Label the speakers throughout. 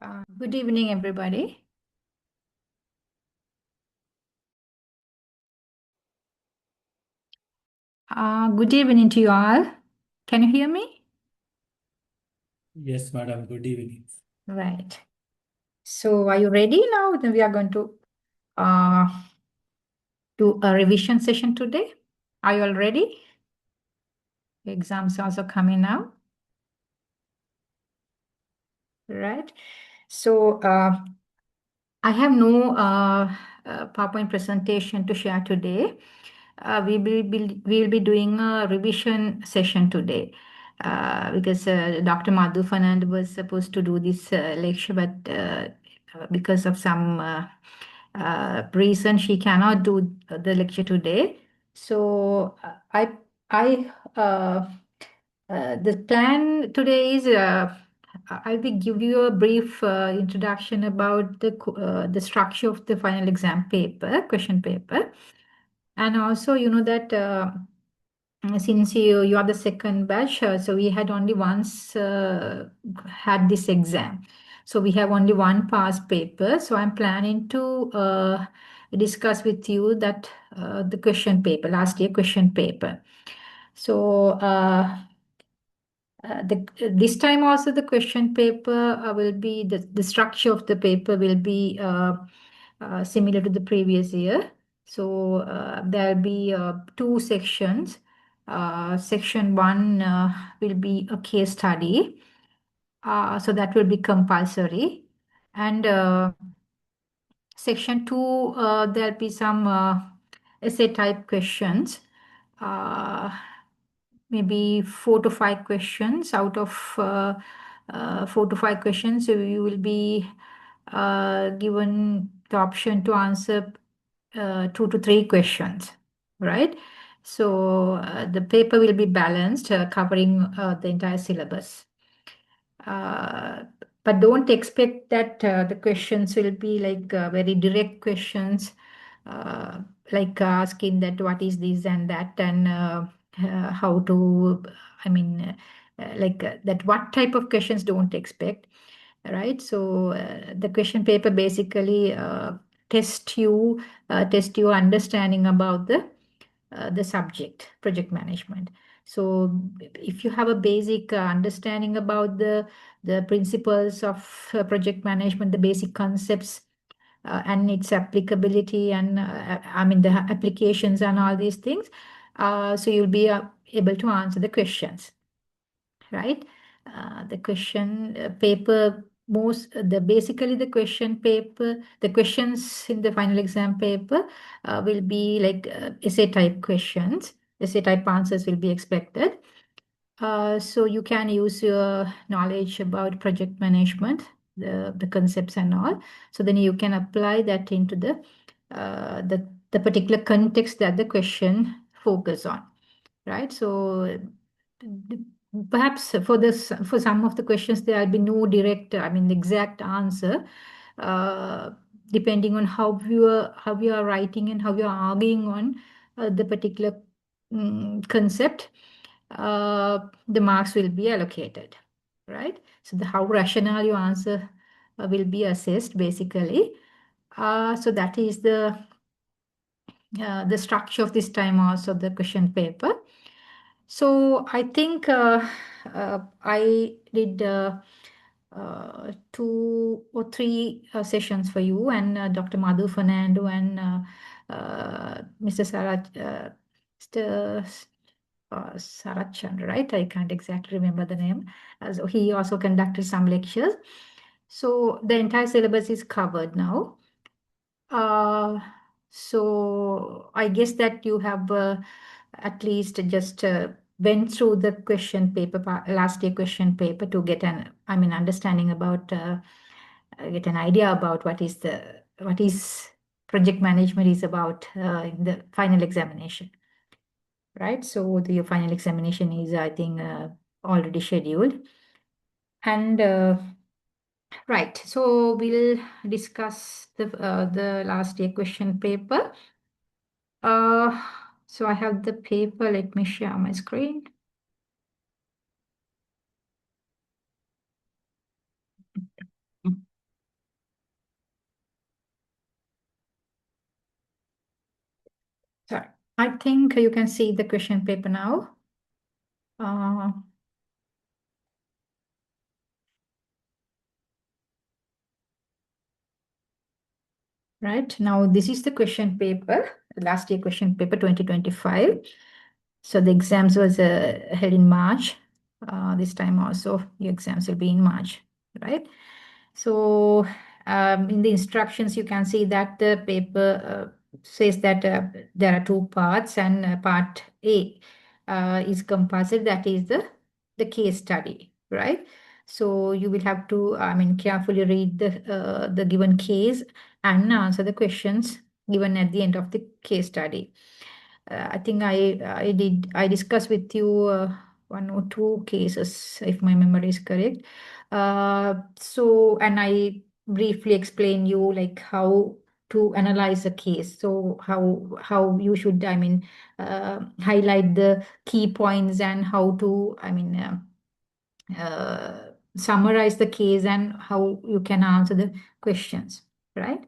Speaker 1: Good evening, everybody. Good evening to you all. Can you hear me?
Speaker 2: Yes, madam. Good evening.
Speaker 1: Right. So, are you ready now? Then we are going to uh, do a revision session today. Are you all ready? Exams also coming now, right? So, I have no PowerPoint presentation to share today. We will be doing a revision session today because Dr. Madhu Fernand was supposed to do this lecture, but because of some reason, she cannot do the lecture today. So I the plan today is I will give you a brief introduction about the structure of the final exam paper, question paper, and also you know that since you are the second batch, so we had only once had this exam, so we have only one past paper. So I'm planning to discuss with you that the question paper, last year question paper. So. This time also the question paper will be the structure of the paper will be similar to the previous year. So there'll be two sections. Section one will be a case study. So that will be compulsory. And section two, there'll be some essay type questions. Uh, Maybe 4 to 5 questions. Out of 4 to 5 questions, so you will be given the option to answer 2 to 3 questions, right? So the paper will be balanced, covering the entire syllabus. Uh, but don't expect that the questions will be like very direct questions, uh, like asking that what is this and that, and how to, I mean, like that what type of questions don't expect, right? So the question paper basically test you, test your understanding about the subject, project management. So if you have a basic understanding about the principles of project management, the basic concepts and its applicability, and I mean the applications and all these things, so you'll be able to answer the questions, right? The question paper, most the basically the question paper, the questions in the final exam paper will be like essay type questions. Essay type answers will be expected. So you can use your knowledge about project management, the concepts and all. So then you can apply that into the particular context that the question focus on, right? So perhaps for some of the questions there will be no direct, I mean, exact answer, uh, depending on how you are writing and how you are arguing on the particular concept. The marks will be allocated, right? So how rational your answer will be assessed basically. So that is the structure of this time also the question paper. So I think I did 2 or 3 sessions for you, and Dr. Madhu Fernando and Mr. Mr. Sarachan, right? I can't exactly remember the name. So he also conducted some lectures. So the entire syllabus is covered now. Uh, so I guess that you have at least just went through the question paper, last year question paper, to get I mean, understanding about, get an idea about what is project management is about in the final examination, right? So the final examination is, I think, already scheduled, and right. So we'll discuss the last year question paper. Uh, so I have the paper. Let me share my screen. I think you can see the question paper now. Uh, right now, this is the question paper, last year question paper 2025. So the exams was held in March. This time also, your exams will be in March, right? So in the instructions, you can see that the paper says that there are two parts, and part A is compulsory. That is the case study, right? So you will have to, I mean, carefully read the given case and answer the questions given at the end of the case study. I think I discussed with you one or two cases, if my memory is correct. So and I briefly explain you like how to analyze a case. So how you should, I mean, highlight the key points, and how to, I mean, summarize the case, and how you can answer the questions, right?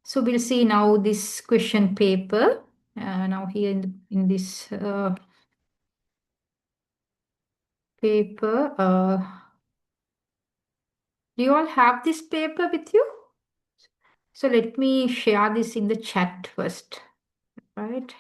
Speaker 1: So we'll see now this question paper. Now here in this paper, do you all have this paper with you? So let me share this in the chat first, right?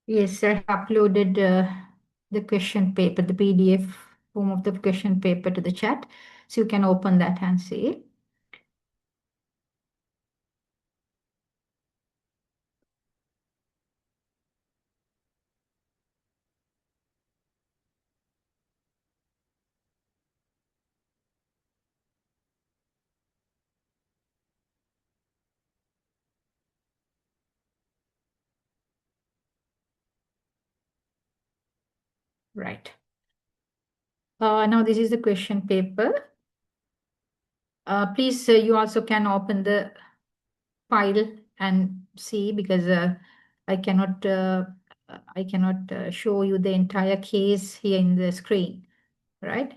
Speaker 1: Yes, I uploaded the question paper, the PDF form of the question paper to the chat. So you can open that and see. Right. Now this is the question paper. Please, you also can open the file and see, because I cannot show you the entire case here in the screen, right?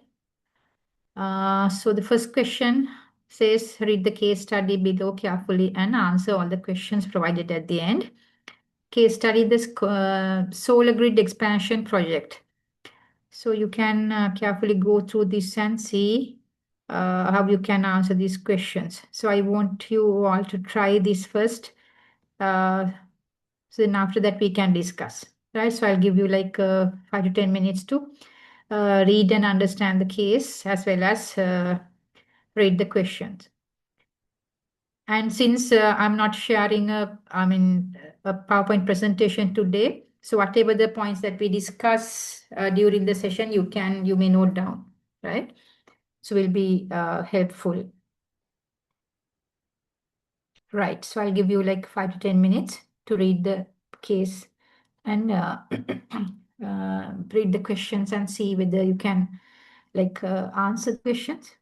Speaker 1: So the first question says, read the case study below carefully and answer all the questions provided at the end. Case study, this solar grid expansion project. So you can carefully go through this and see how you can answer these questions. So I want you all to try this first. So then after that we can discuss, right? So I'll give you like 5 to 10 minutes to read and understand the case, as well as read the questions. And since I'm not sharing a PowerPoint presentation today, so whatever the points that we discuss during the session, you may note down, right? So will be helpful. Right. So I'll give you like 5 to 10 minutes to read the case and read the questions and see whether you can like answer the questions.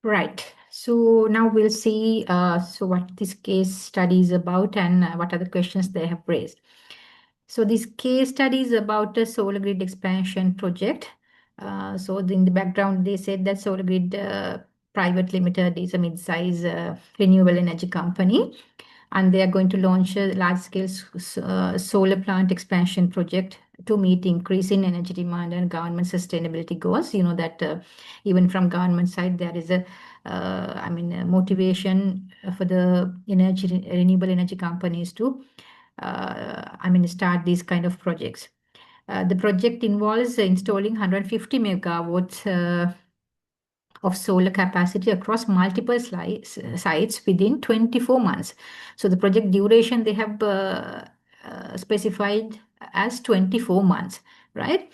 Speaker 1: Right. So now we'll see what this case study is about and what are the questions they have raised. So this case study is about a solar grid expansion project. In the background, they said that Solar Grid Private Limited is a mid-size renewable energy company, and they are going to launch a large-scale solar plant expansion project to meet increase in energy demand and government sustainability goals. You know that even from government side, there is a motivation for the renewable energy companies to start these kind of projects. The project involves installing 150 megawatts of solar capacity across multiple sites within 24 months. So the project duration they have specified as 24 months, right?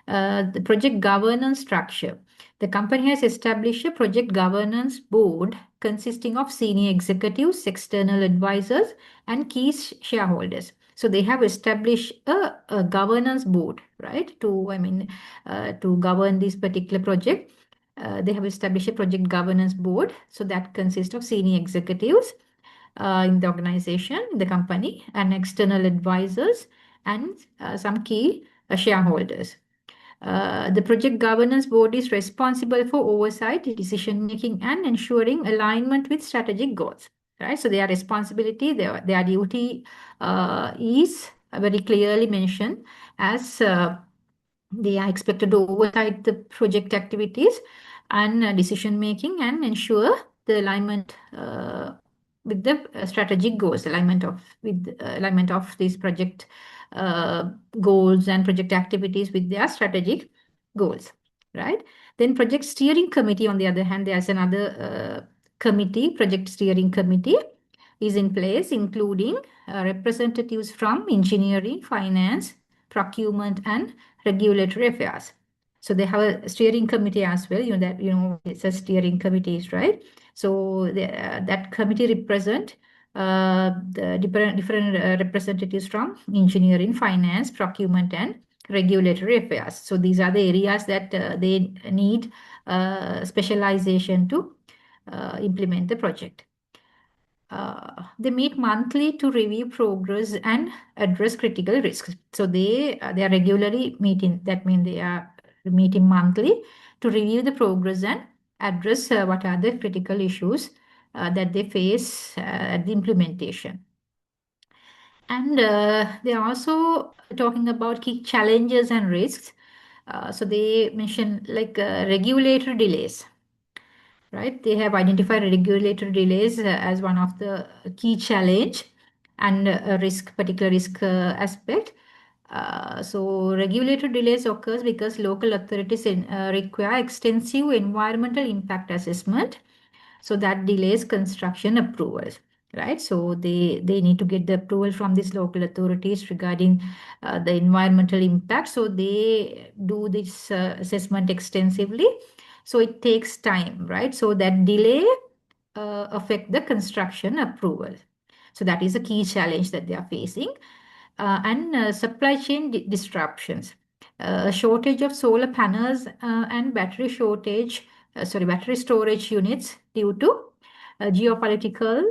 Speaker 1: The project governance structure. The company has established a project governance board consisting of senior executives, external advisors, and key shareholders. So they have established a governance board, right, to govern this particular project. They have established a project governance board. So that consists of senior executives in the organization, in the company, and external advisors and some key shareholders. The project governance board is responsible for oversight, decision making, and ensuring alignment with strategic goals. Right. So their responsibility, their duty is very clearly mentioned as they are expected to oversight the project activities and decision making and ensure the alignment with the strategic goals, alignment of these project goals and project activities with their strategic goals, right? Then project steering committee, on the other hand, there's another committee, project steering committee is in place, including representatives from engineering, finance, procurement, and regulatory affairs. So they have a steering committee as well. It's a steering committees, right? So that committee represent the different representatives from engineering, finance, procurement, and regulatory affairs. So these are the areas that they need specialization to implement the project. They meet monthly to review progress and address critical risks. So they are regularly meeting. That means they are meeting monthly to review the progress and address what are the critical issues that they face at the implementation. And they are also talking about key challenges and risks. So they mention like regulatory delays. Right, they have identified regulatory delays as one of the key challenge and a particular risk aspect. So regulatory delays occurs because local authorities require extensive environmental impact assessment, so that delays construction approvals, right? So they need to get the approval from these local authorities regarding the environmental impact. So they do this assessment extensively. So it takes time, right? So that delay affect the construction approval. So that is a key challenge that they are facing. And supply chain disruptions. A shortage of solar panels and battery storage units due to geopolitical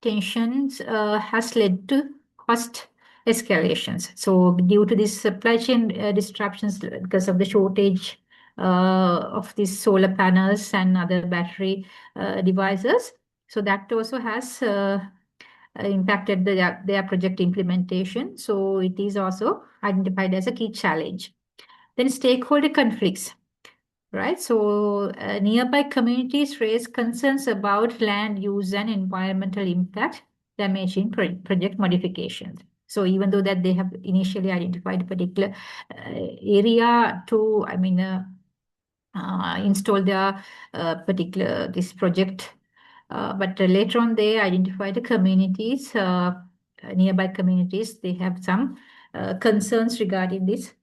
Speaker 1: tensions has led to cost escalations. So due to this supply chain disruptions because of the shortage of these solar panels and other battery devices, so that also has impacted their project implementation. So it is also identified as a key challenge. Then stakeholder conflicts, right? So nearby communities raise concerns about land use and environmental impact damaging project modifications. So even though that they have initially identified a particular area to, install their particular this project, but later on they identify the communities, nearby communities, they have some concerns regarding this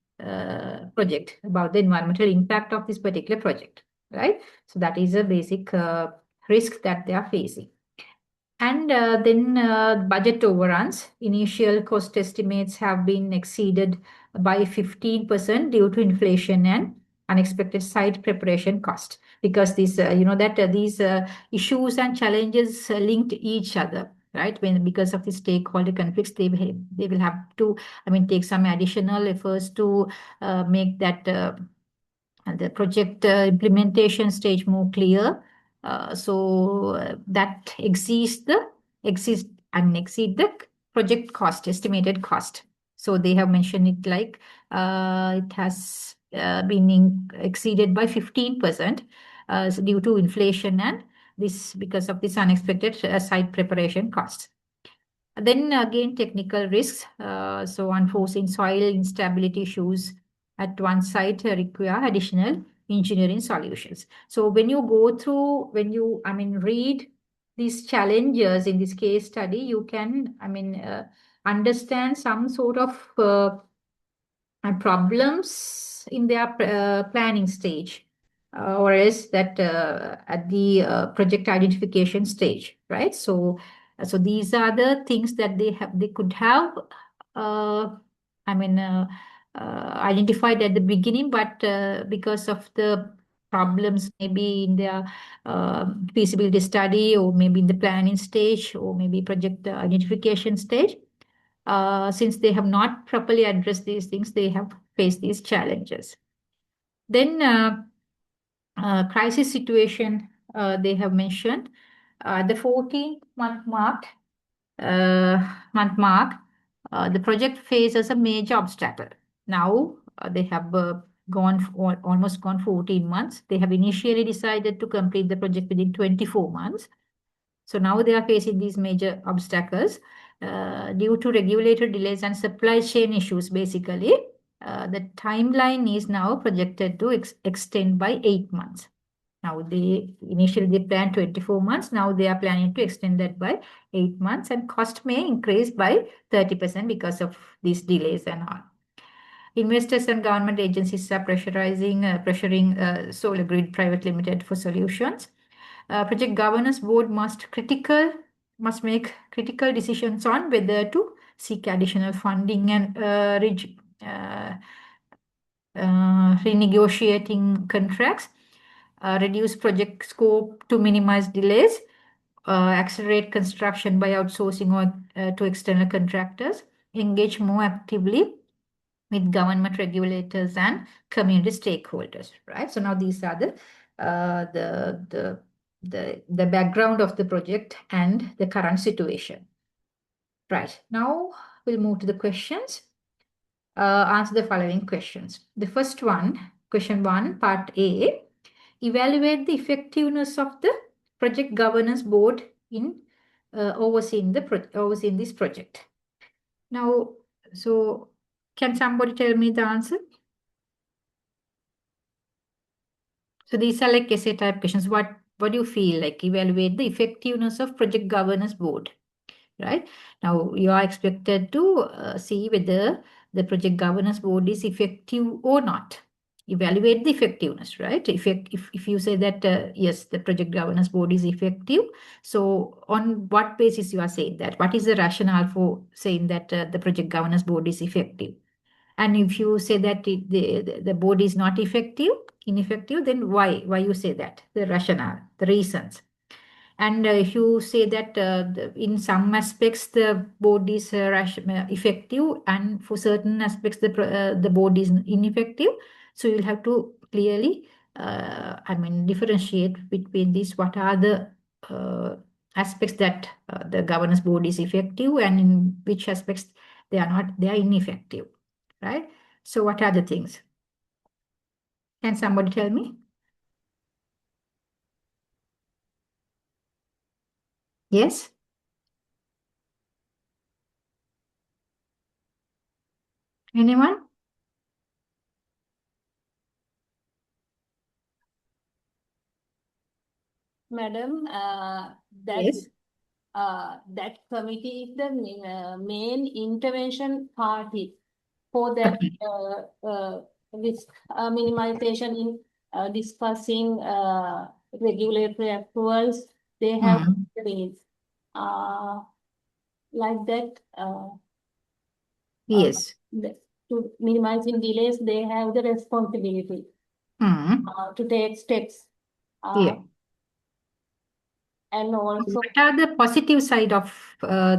Speaker 1: project, about the environmental impact of this particular project, right? So that is a basic risk that they are facing. And then budget overruns. Initial cost estimates have been exceeded by 15% due to inflation and unexpected site preparation cost. because these these issues and challenges linked each other, right? Because of the stakeholder conflicts, they will have to, take some additional efforts to make that the project implementation stage more clear, that exceed the project cost, estimated cost. So they have mentioned it like it has been exceeded by 15% due to inflation, and this because of this unexpected site preparation costs. Then again, technical risks. So unforeseen soil instability issues at one site require additional engineering solutions. So when you go through, read these challenges in this case study, you can, understand some sort of problems in their planning stage, or else that at the project identification stage, right? So these are the things that they could have uh, I mean identified at the beginning, but because of the problems maybe in their feasibility study, or maybe in the planning stage, or maybe project identification stage, since they have not properly addressed these things, they have faced these challenges. Then crisis situation, they have mentioned the 14-month mark, the project faces a major obstacle. Now they have almost gone 14 months. They have initially decided to complete the project within 24 months. So now they are facing these major obstacles due to regulatory delays and supply chain issues. Basically, the timeline is now projected to extend by 8 months. Now they initially planned 24 months. Now they are planning to extend that by 8 months, and cost may increase by 30% because of these delays and all. Investors and government agencies are pressuring Solar Grid Private Limited for solutions. Project governance board must make critical decisions on whether to seek additional funding and renegotiating contracts, reduce project scope to minimize delays, accelerate construction by outsourcing or to external contractors, engage more actively with government regulators and community stakeholders, right? So now these are the background of the project and the current situation. Right, now we'll move to the questions. Answer the following questions. The first one, question 1, part A, evaluate the effectiveness of the project governance board in overseeing this project. Now, so can somebody tell me the answer? So these are like essay type questions. What do you feel like? Evaluate the effectiveness of project governance board, right? Now you are expected to see whether the project governance board is effective or not. Evaluate the effectiveness, right? If you say that yes, the project governance board is effective, so on what basis you are saying that? What is the rationale for saying that the project governance board is effective? And if you say that the board is not ineffective, then why you say that? The rationale, the reasons. And if you say that in some aspects the board is effective, and for certain aspects the board is ineffective, so you'll have to clearly differentiate between these. What are the aspects that the governance board is effective, and in which aspects they are ineffective, right? So what are the things? Can somebody tell me? Yes? Anyone?
Speaker 2: Madam,
Speaker 1: Yes.
Speaker 2: that committee is the main intervention party for that risk minimization in discussing regulatory approvals. They have needs like that.
Speaker 1: Yes.
Speaker 2: To minimizing delays, they have the responsibility to take steps.
Speaker 1: Yeah.
Speaker 2: And also,
Speaker 1: What are the positive side of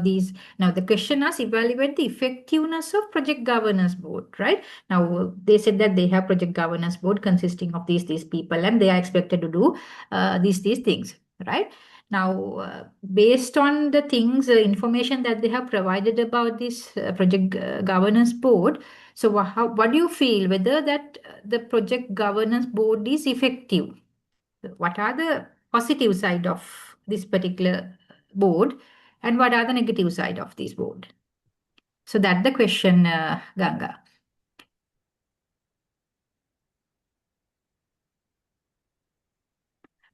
Speaker 1: these? Now, the question is evaluate the effectiveness of project governance board, right? Now, they said that they have project governance board consisting of these people, and they are expected to do these things, right? Now, based on the things, information that they have provided about this project governance board, so what do you feel whether that the project governance board is effective? What are the positive side of this particular board and what are the negative side of this board? So that's the question, Ganga.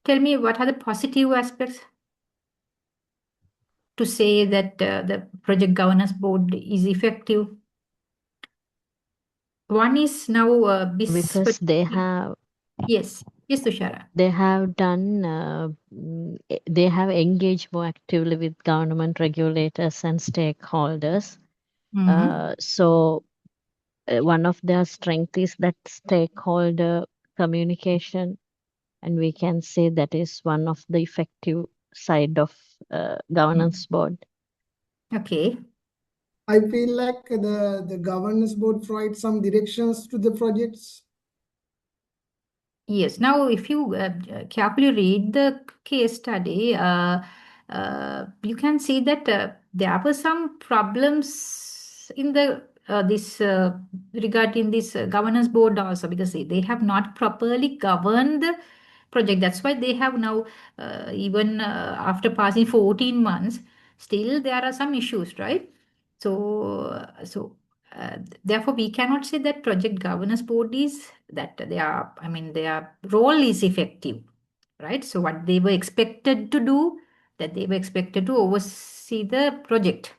Speaker 1: Tell me what are the positive aspects to say that the project governance board is effective. One is now this.
Speaker 3: because they have
Speaker 1: Yes, yes, Tushara.
Speaker 3: they have done they have engaged more actively with government regulators and stakeholders. So one of their strength is that stakeholder communication, and we can say that is one of the effective side of governance board.
Speaker 1: Okay.
Speaker 4: I feel like the governance board provides some directions to the projects.
Speaker 1: Yes. Now, if you carefully read the case study, you can see that there were some problems in the this regarding this governance board also because they have not properly governed the project. That's why they have now even after passing 14 months, still there are some issues, right? So therefore, we cannot say that project governance board is that they are, I mean, their role is effective, right? So what they were expected to do, that they were expected to oversee the project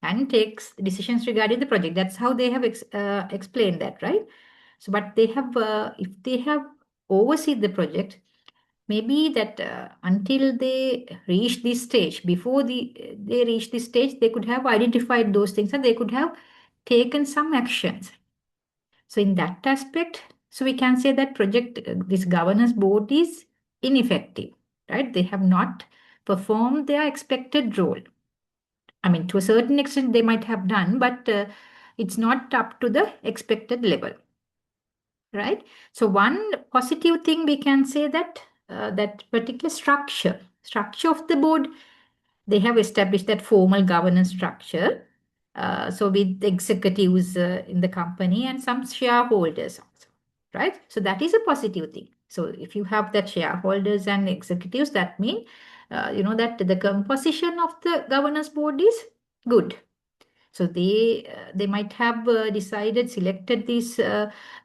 Speaker 1: and takes decisions regarding the project. That's how they have explained that, right? So, but they have, if they have overseen the project, maybe that until they reach this stage, before they reach this stage, they could have identified those things and they could have taken some actions. So in that aspect, so we can say that project this governance board is ineffective, right? They have not performed their expected role. I mean, to a certain extent, they might have done, but it's not up to the expected level, right? So one positive thing we can say that that particular structure of the board, they have established that formal governance structure. So with the executives in the company and some shareholders also, right? So that is a positive thing. So if you have that shareholders and executives, that means that the composition of the governance board is good. So they might have selected these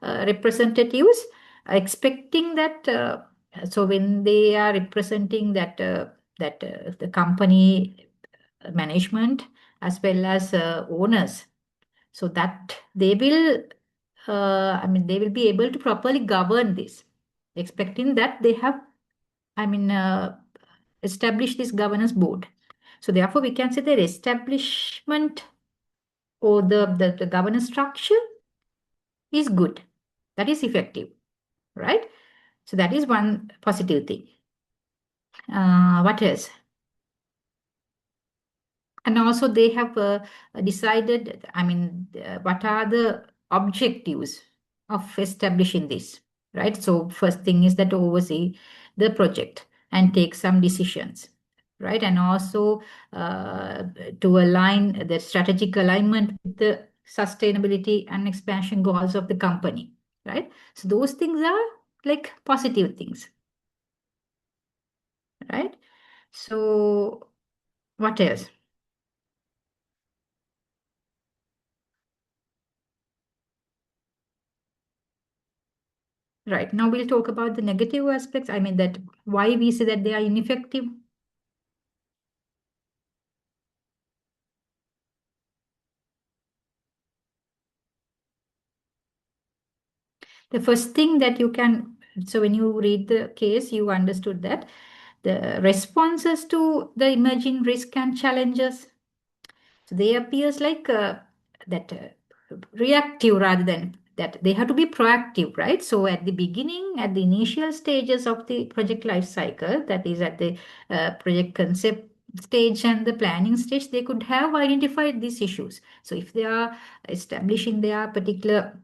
Speaker 1: representatives, expecting that. So when they are representing that the company management as well as owners, so that they will, I mean, they will be able to properly govern this, expecting that they have, I mean, established this governance board. So therefore, we can say the establishment or the governance structure is good. That is effective, right? So that is one positive thing. What else? And also they have decided, I mean, what are the objectives of establishing this, right? So first thing is that oversee the project and take some decisions, right? And also to align the strategic alignment with the sustainability and expansion goals of the company, right? So those things are like positive things, right? So what else? Right. Now we'll talk about the negative aspects. I mean, that why we say that they are ineffective. The first thing that you can, so when you read the case, you understood that the responses to the emerging risk and challenges, so they appears like that reactive rather than that they have to be proactive, right? So at the beginning, at the initial stages of the project life cycle, that is at the project concept stage and the planning stage, they could have identified these issues. So if they are establishing their particular,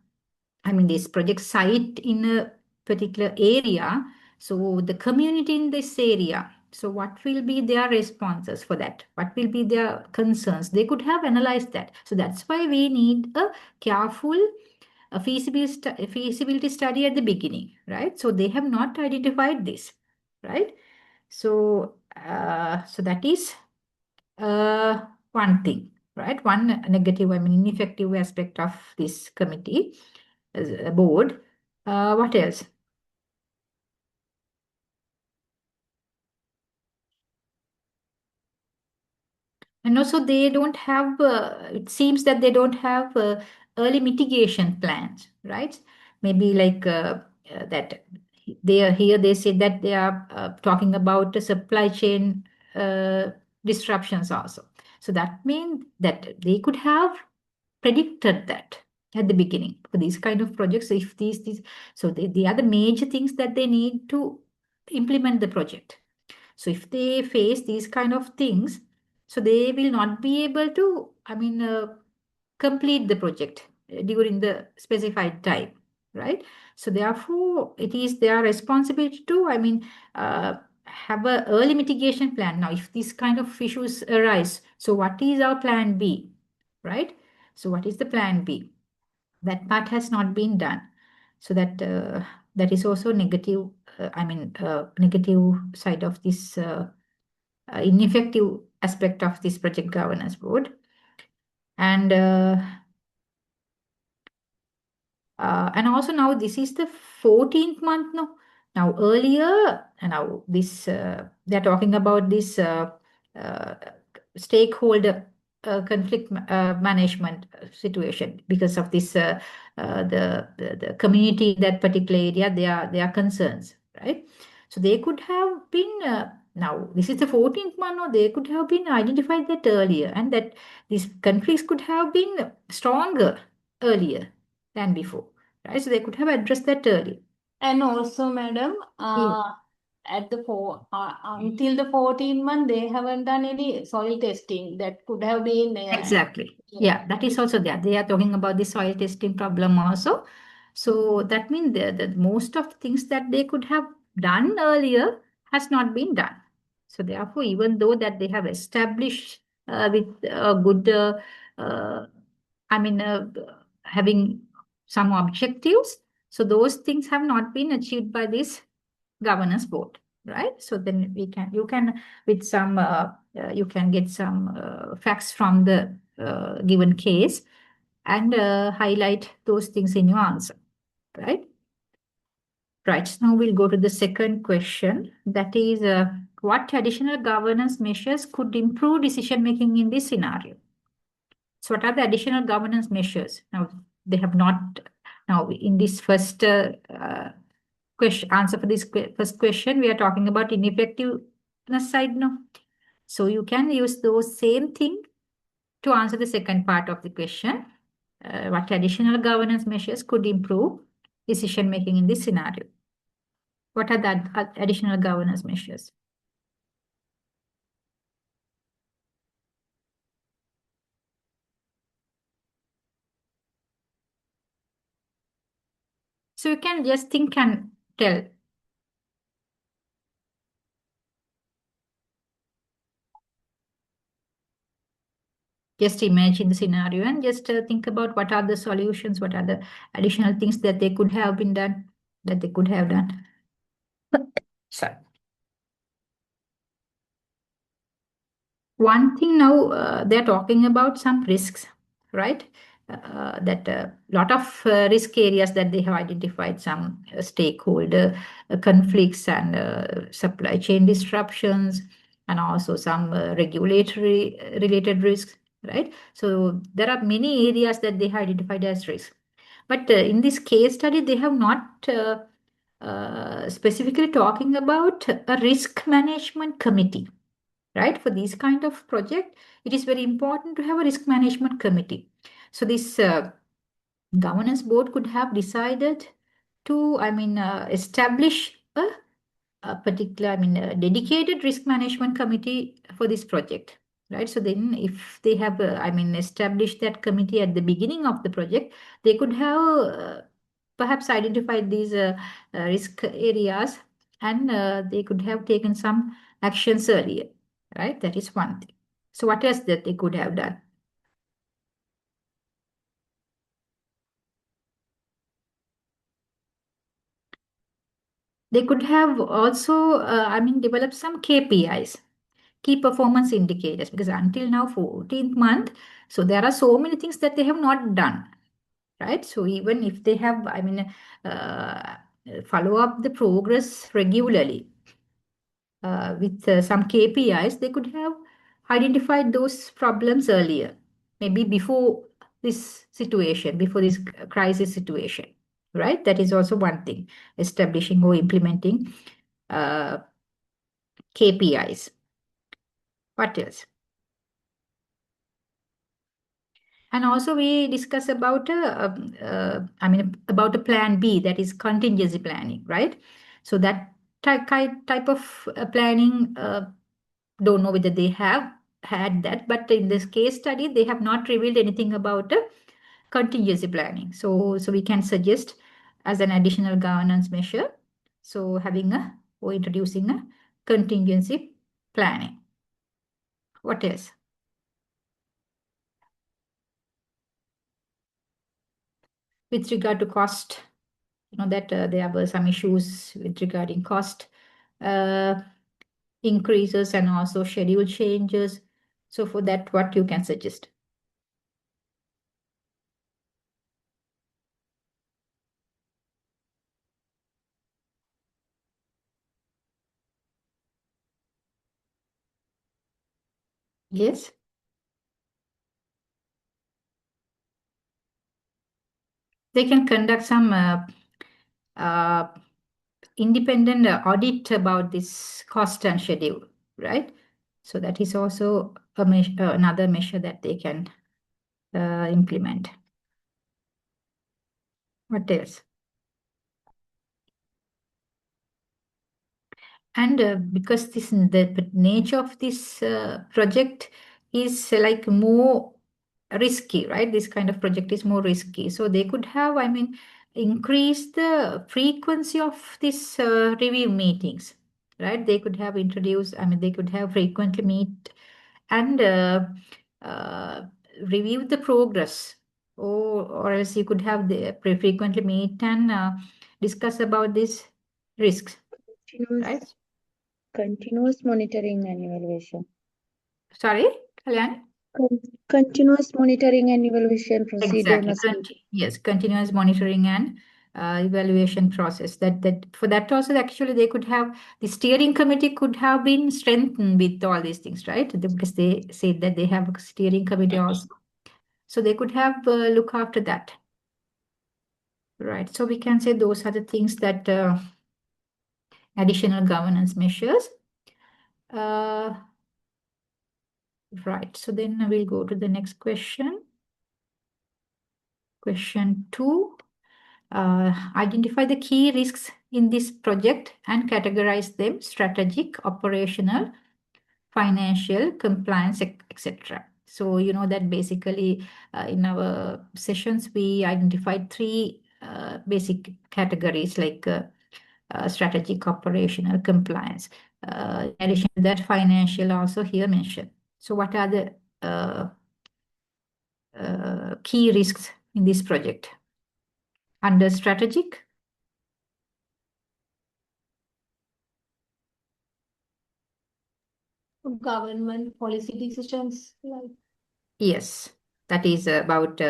Speaker 1: this project site in a particular area, so the community in this area, so what will be their responses for that? What will be their concerns? They could have analyzed that. So that's why we need a careful feasibility study at the beginning, right? So they have not identified this, right? So, so that is one thing, right? One negative, ineffective aspect of this committee, board. What else? And also they don't have, it seems that they don't have early mitigation plans, right? Maybe like that they are here, they say that they are talking about the supply chain uh, disruptions also. So that means that they could have predicted that at the beginning for these kind of projects. If these, so they are the major things that they need to implement the project. So if they face these kind of things, so they will not be able to, complete the project during the specified time, right? So therefore, it is their responsibility to, have a early mitigation plan. Now, if these kind of issues arise, so what is our plan B, right? So what is the plan B? That part has not been done. So that is also negative. Negative side of this ineffective aspect of this project governance board. And also now this is the 14th month now. Now earlier, now this they're talking about this uh, stakeholder conflict management situation because of this the community in that particular area, their concerns, right? So they could have been now this is the 14th month, or they could have been identified that earlier, and that these conflicts could have been stronger earlier than before, right? So they could have addressed that early.
Speaker 2: And also, madam, at the until the 14th month, they haven't done any soil testing. That could have been
Speaker 1: Exactly. Yeah, that is also there. They are talking about the soil testing problem also. So that means the most of things that they could have done earlier has not been done. So therefore, even though that they have established with a good, uh, I mean, uh, having some objectives, so those things have not been achieved by this governance board, right? So then you can with some you can get some facts from the given case and highlight those things in your answer, right? Right. So now we'll go to the second question. That is, what additional governance measures could improve decision making in this scenario? So what are the additional governance measures? Now they have not. Now in this first answer for this first question, we are talking about ineffectiveness side now. So you can use those same thing to answer the second part of the question. What additional governance measures could improve decision making in this scenario? What are the additional governance measures? So you can just think and tell. Just imagine the scenario and just think about what are the solutions, what are the additional things that they could have been done, that they could have done. Sorry. One thing now, they're talking about some risks, right? That a lot of risk areas that they have identified, some stakeholder conflicts and supply chain disruptions, and also some regulatory related risks, right? So there are many areas that they have identified as risks. But in this case study, they have not specifically talking about a risk management committee, right? For these kind of project, it is very important to have a risk management committee. So this governance board could have decided to, establish a particular, a dedicated risk management committee for this project, right? So then if they have, established that committee at the beginning of the project, they could have perhaps identified these risk areas, and they could have taken some actions earlier, right? That is one thing. So what else that they could have done? They could have also, developed some KPIs, key performance indicators, because until now, 14th month, so there are so many things that they have not done, right? So even if they have, uh, follow up the progress regularly with some KPIs, they could have identified those problems earlier, maybe before this situation, before this crisis situation, right? That is also one thing, establishing or implementing KPIs. What else? And also we discuss about about a plan B, that is contingency planning, right? So that type of planning, don't know whether they have had that, but in this case study they have not revealed anything about contingency planning. So we can suggest as an additional governance measure, so having a or introducing a contingency planning. What else? With regard to cost, that there were some issues with regarding cost increases and also schedule changes. So for that, what you can suggest? Yes. They can conduct some uh, independent audit about this cost and schedule, right? So that is also another measure that they can implement. What else? And because the nature of this project is like more risky, right? This kind of project is more risky. So they could have, increase the frequency of this review meetings, right? They could have introduced, they could have frequently meet and uh, review the progress, or else you could have the frequently meet and discuss about these risks, right?
Speaker 5: Continuous monitoring and evaluation.
Speaker 1: Sorry, Kalyan?
Speaker 5: Continuous monitoring and evaluation procedure
Speaker 1: Exactly.
Speaker 5: must be.
Speaker 1: Yes, continuous monitoring and evaluation process. That for that also actually they could have, the steering committee could have been strengthened with all these things, right? Because they said that they have a steering committee also, so they could have look after that, right? So we can say those are the things that additional governance measures. Right. So then we'll go to the next question. Question 2. Identify the key risks in this project and categorize them: strategic, operational, financial, compliance, etc. So you know that basically in our sessions we identified 3 basic categories, like strategic, operational, compliance. In addition to that, financial also here mentioned. So what are the key risks in this project? Under strategic,
Speaker 2: Government policy decisions, like
Speaker 1: yes, that is about,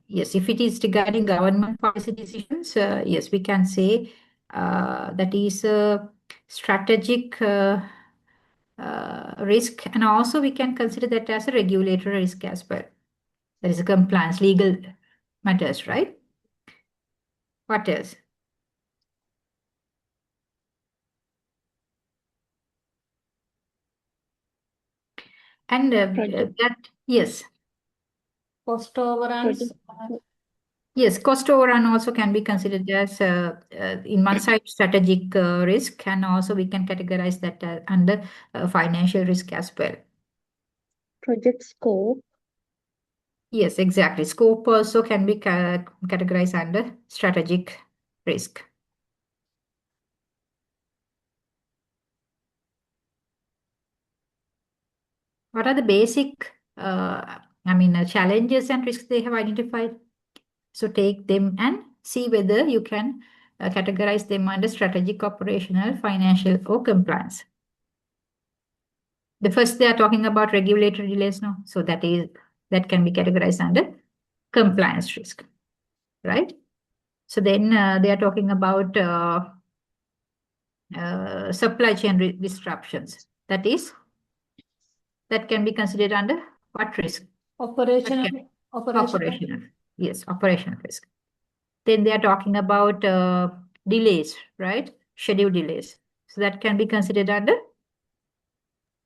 Speaker 1: yes, if it is regarding government policy decisions, yes, we can say that is a strategic risk, and also we can consider that as a regulatory risk as well. That is a compliance, legal matters, right? What else? And
Speaker 5: Project.
Speaker 1: that, yes.
Speaker 2: Cost overruns.
Speaker 1: Yes, cost overrun also can be considered as in one side strategic risk, and also we can categorize that under financial risk as well.
Speaker 5: Project scope.
Speaker 1: Yes, exactly. Scope also can be categorized under strategic risk. What are the basic, challenges and risks they have identified? So take them and see whether you can categorize them under strategic, operational, financial, or compliance. The first, they are talking about regulatory delays now. So that can be categorized under compliance risk, right? So then they are talking about supply chain disruptions. That can be considered under what risk?
Speaker 2: Operational.
Speaker 1: Operational. Yes, operational risk. Then they are talking about delays, right? Schedule delays. So that can be considered under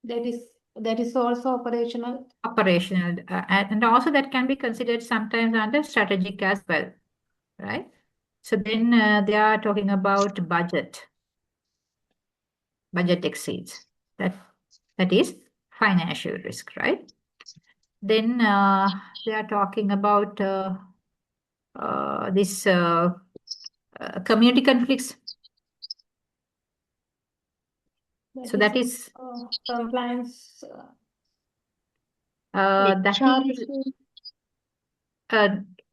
Speaker 2: That is also operational.
Speaker 1: Operational, and also that can be considered sometimes under strategic as well, right? So then they are talking about budget exceeds. That is financial risk, right? Then they are talking about this community conflicts. So that is
Speaker 2: compliance.
Speaker 1: That is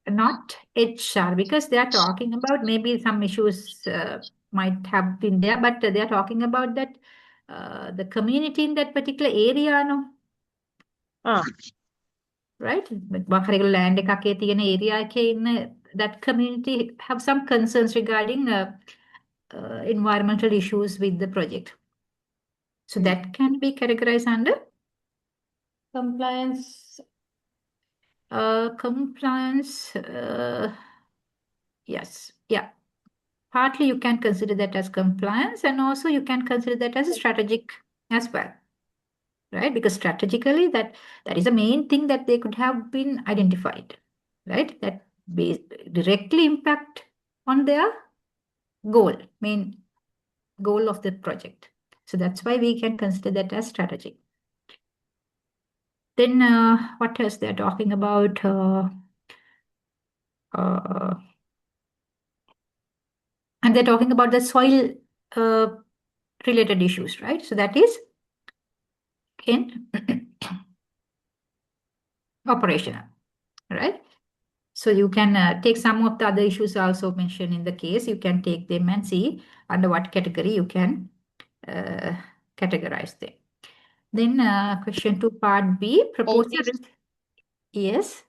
Speaker 1: not HR, because they are talking about maybe some issues might have been there, but they are talking about that the community in that particular area, no? Right? land එකකේ තියෙන area එකේ ඉන්න that community have some concerns regarding environmental issues with the project. So that can be categorized under
Speaker 2: Compliance.
Speaker 1: Compliance. Yes, yeah. Partly you can consider that as compliance, and also you can consider that as a strategic as well, right? Because strategically that is the main thing that they could have been identified, right? That directly impact on their main goal of the project. So that's why we can consider that as strategic. Then what else they're talking about? And they're talking about the soil related issues, right? So that is in operational, right? So you can take some of the other issues also mentioned in the case. You can take them and see under what category you can categorize them. Then question 2 part B, proposal. Yes.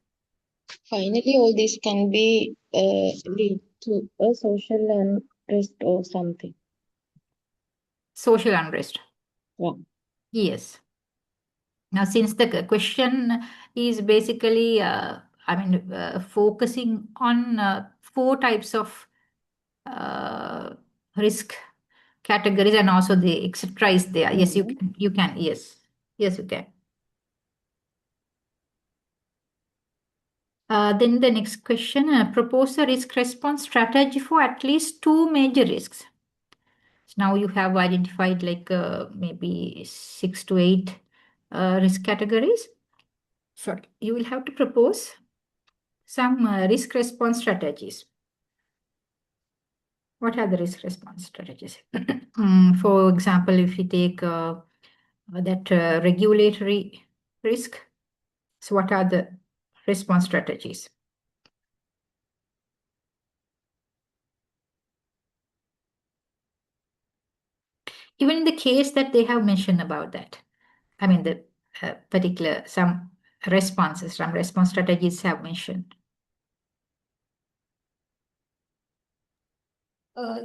Speaker 5: Finally, all this can be lead to a social unrest or something.
Speaker 1: Social unrest.
Speaker 5: Yeah.
Speaker 1: Yes. Now, since the question is basically, focusing on 4 types of risk categories, and also the etc. is there. Yes, you can. Yes, you can. Then the next question, propose a risk response strategy for at least 2 major risks. So now you have identified like maybe 6 to 8 risk categories. So you will have to propose some risk response strategies. What are the risk response strategies? For example, if you take that regulatory risk, so what are the response strategies? Even in the case that they have mentioned about that, I mean the particular some responses, some response strategies have mentioned.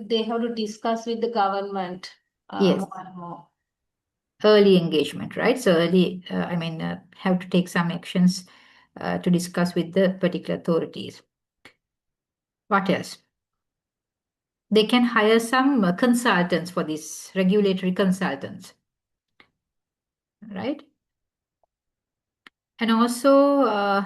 Speaker 2: They have to discuss with the government.
Speaker 1: Yes.
Speaker 2: More and more.
Speaker 1: Early engagement, right? So early, have to take some actions to discuss with the particular authorities. What else? They can hire some consultants for this, regulatory consultants, right? And also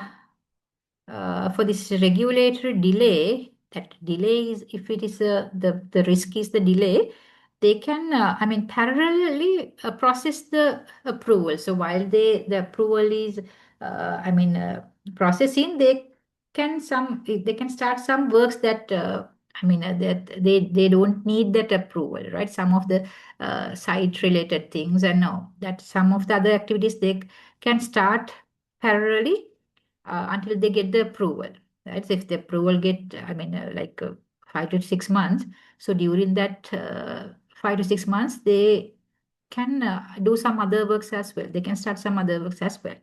Speaker 1: for this regulatory delay, that delay is, if it is the risk is the delay, they can, I mean, parallelly process the approval. So while the approval is, I mean, processing, they can start some works that, I mean, that they don't need that approval, right? Some of the site related things, and no, that some of the other activities they can start parallelly until they get the approval. Right? So if the approval get, I mean, 5 to 6 months. So during that 5 to 6 months, they can do some other works as well. They can start some other works as well,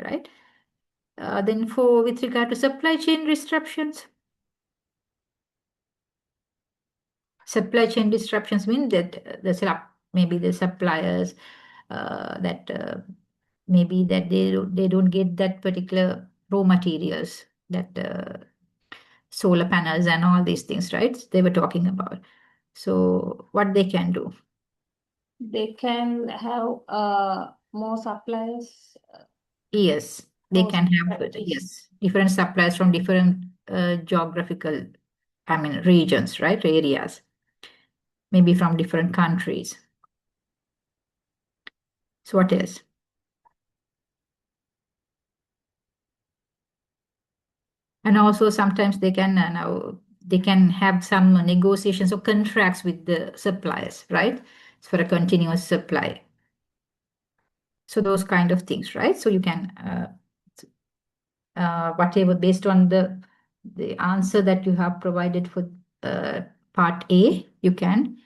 Speaker 1: right? Then with regard to supply chain disruptions, mean that maybe the suppliers that maybe that they don't get that particular raw materials, that solar panels and all these things, right? They were talking about. So what they can do?
Speaker 2: They can have more suppliers.
Speaker 1: Yes, they
Speaker 2: More
Speaker 1: can have,
Speaker 2: strategies.
Speaker 1: different suppliers from different geographical, I mean, regions, right? Areas, maybe from different countries. So what else? And also sometimes they can have some negotiations or contracts with the suppliers, right? For a continuous supply. So those kind of things, right? So you can whatever, based on the answer that you have provided for part A, you can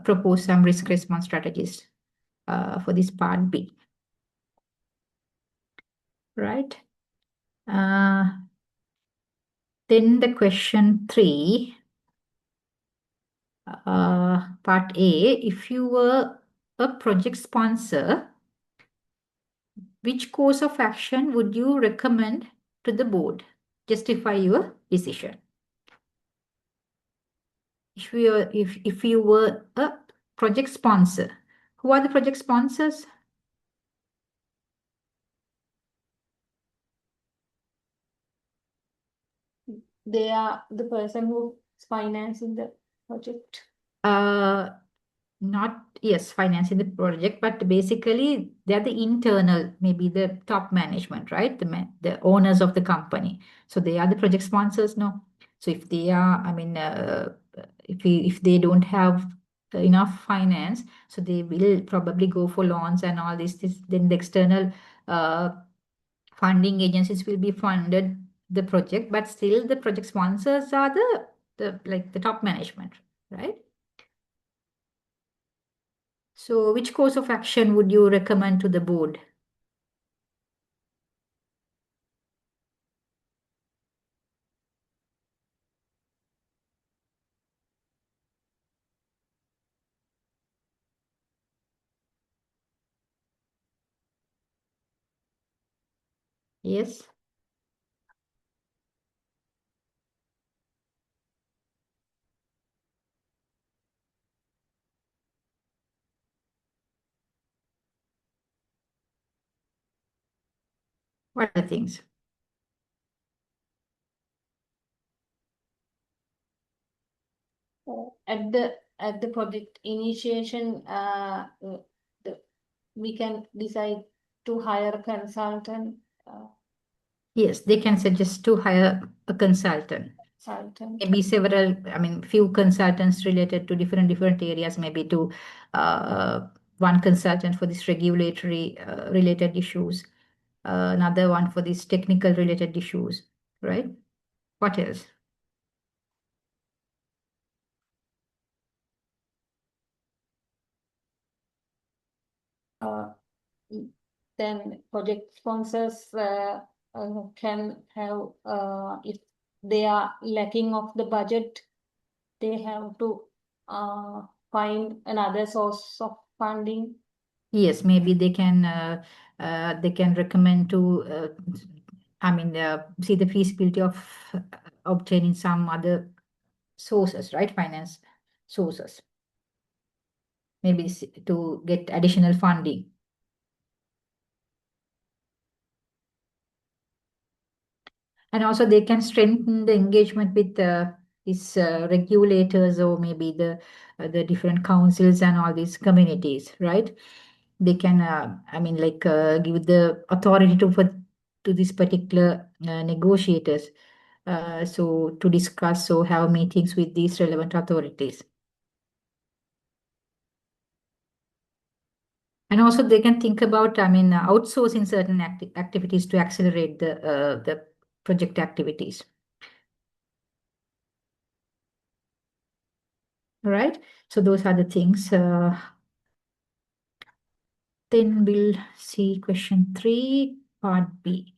Speaker 1: propose some risk response strategies for this part B, right? Then the question 3, part A, if you were a project sponsor, which course of action would you recommend to the board? Justify your decision. If you were a project sponsor, who are the project sponsors?
Speaker 2: They are the person who is financing the project.
Speaker 1: Not, yes, financing the project, but basically they're the internal, maybe the top management, right? The owners of the company. So they are the project sponsors, no? So if they are, I mean, if they don't have enough finance, so they will probably go for loans and all this. Then the external funding agencies will be funded the project, but still the project sponsors are the top management, right? So which course of action would you recommend to the board? Yes. What are the things?
Speaker 2: At the project initiation, we can decide to hire a consultant.
Speaker 1: Yes, they can suggest to hire a consultant. Maybe several, I mean, few consultants related to different areas, maybe to one consultant for this regulatory related issues, another one for these technical related issues, right? What else?
Speaker 2: Then project sponsors can have, if they are lacking of the budget, they have to find another source of funding.
Speaker 1: Yes, maybe they can recommend to I mean see the feasibility of obtaining some other sources, right? Finance sources. Maybe to get additional funding. And also they can strengthen the engagement with these regulators or maybe the different councils and all these communities, right? They can, give the authority to this particular negotiators. So to discuss or have meetings with these relevant authorities. And also they can think about, outsourcing certain activities to accelerate the project activities. All right. So those are the things. Then we'll see question 3, part B.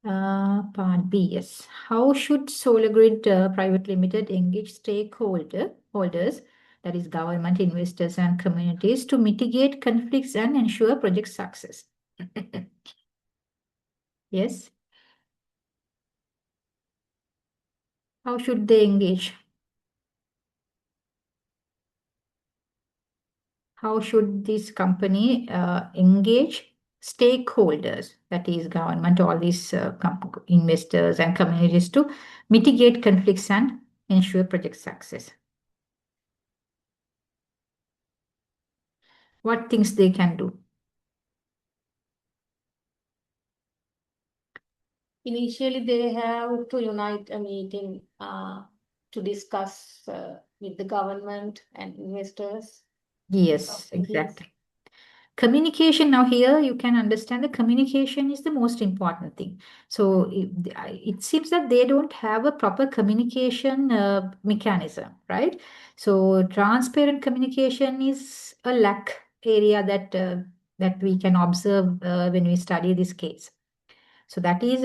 Speaker 1: Part B, yes. How should Solar Grid Private Limited engage holders, that is government, investors, and communities, to mitigate conflicts and ensure project success? Yes. How should they engage? How should this company engage stakeholders, that is government, all these investors and communities, to mitigate conflicts and ensure project success? What things they can do?
Speaker 2: Initially, they have to unite a meeting to discuss with the government and investors.
Speaker 1: Yes, exactly. Communication, now here you can understand the communication is the most important thing. So it seems that they don't have a proper communication mechanism, right? So transparent communication is a lack area that we can observe when we study this case. So that is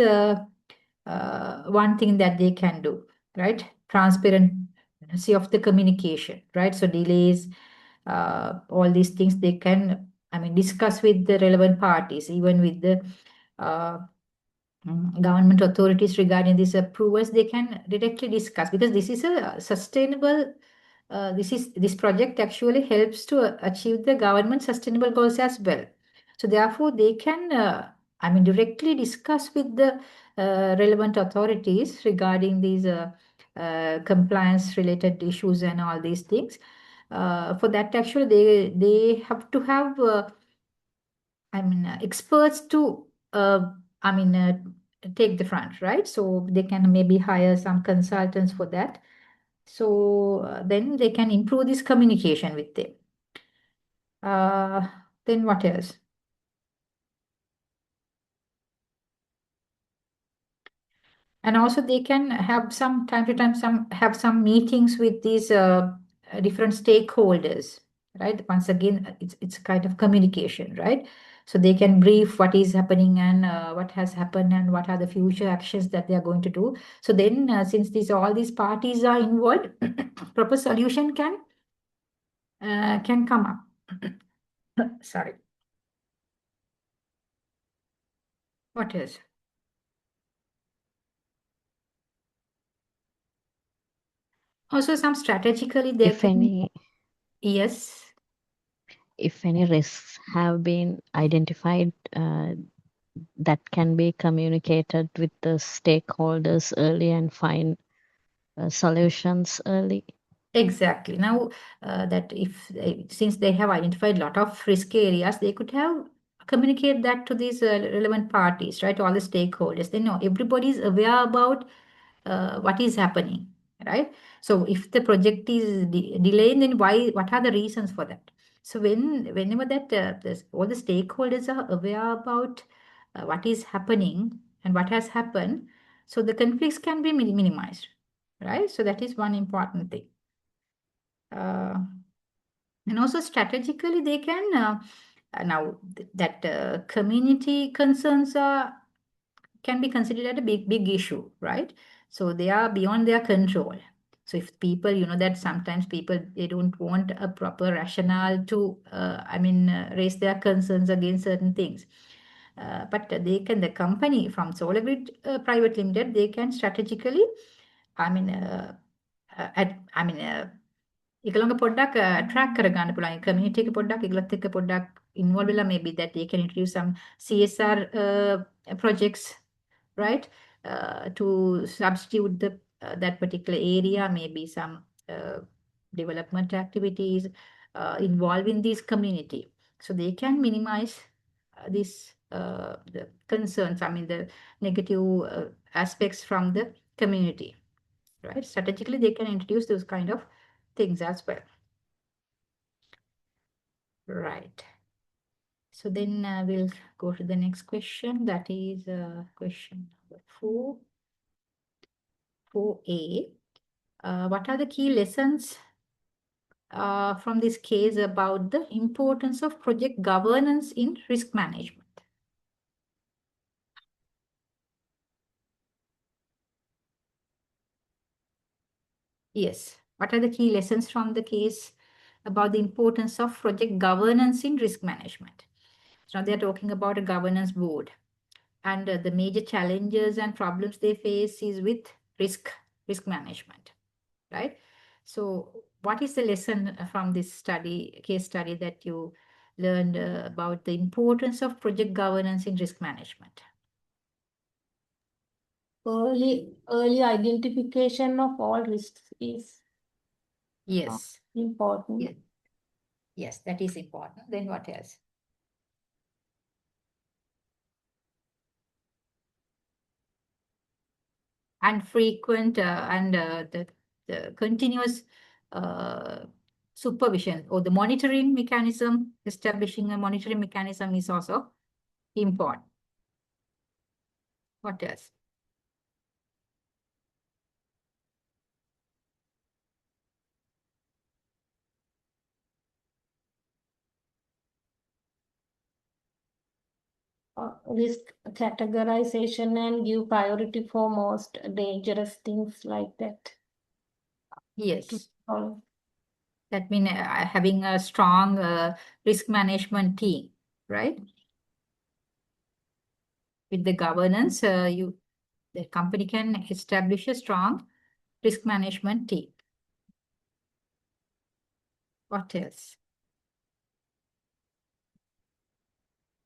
Speaker 1: one thing that they can do, right? Transparency of the communication, right? So delays, all these things they can, discuss with the relevant parties, even with the uh, government authorities regarding these approvals. They can directly discuss, because this is a sustainable. This project actually helps to achieve the government sustainable goals as well. So therefore, they can, directly discuss with the relevant authorities regarding these compliance-related issues and all these things. For that, actually, they have to have, experts to, take the front, right? So they can maybe hire some consultants for that. So then they can improve this communication with them. Then what else? And also they can have some time to time some meetings with these different stakeholders, right? Once again, it's a kind of communication, right? So they can brief what is happening and what has happened and what are the future actions that they are going to do. So then, since all these parties are involved, proper solution can come up. Sorry. What else? Also, some strategically they
Speaker 3: If
Speaker 1: can.
Speaker 3: any,
Speaker 1: Yes.
Speaker 3: if any risks have been identified, that can be communicated with the stakeholders early and find solutions early.
Speaker 1: Exactly. Now, that if since they have identified a lot of risk areas, they could have communicate that to these relevant parties, right? All the stakeholders. They know everybody is aware about what is happening, right? So if the project is delayed, then why? What are the reasons for that? So whenever that all the stakeholders are aware about what is happening and what has happened, so the conflicts can be minimized, right? So that is one important thing. And also strategically they can now that community concerns can be considered a big issue, right? So they are beyond their control. So if people, that sometimes people, they don't want a proper rationale to raise their concerns against certain things, but the company from Solar Grid Private Limited, they can strategically, I mean at I mean ඒගොල්ලන්ගේ පොඩ්ඩක් attract කරගන්න පුළුවන්. Community එක පොඩ්ඩක් ඒගොල්ලත් එක්ක පොඩ්ඩක් involve වෙලා, maybe that they can introduce some CSR projects, right? to substitute that particular area, maybe some development activities involving this community. So they can minimize the concerns, I mean the negative aspects from the community, right? Strategically, they can introduce those kind of things as well. Right. So then we'll go to the next question. That is question number 4A. What are the key lessons from this case about the importance of project governance in risk management? Yes. What are the key lessons from the case about the importance of project governance in risk management? So now they're talking about a governance board, and the major challenges and problems they face is with risk management, right? So what is the lesson from this case study that you learned about the importance of project governance in risk management?
Speaker 2: Early identification of all risks is
Speaker 1: Yes.
Speaker 2: important.
Speaker 1: Yes. Yes, that is important. Then what else? And frequent and the continuous supervision or the monitoring mechanism, establishing a monitoring mechanism is also important. What else?
Speaker 2: Risk categorization and give priority for most dangerous things like that.
Speaker 1: Yes.
Speaker 2: Oh,
Speaker 1: That means having a strong risk management team, right? With the governance, the company can establish a strong risk management team. What else?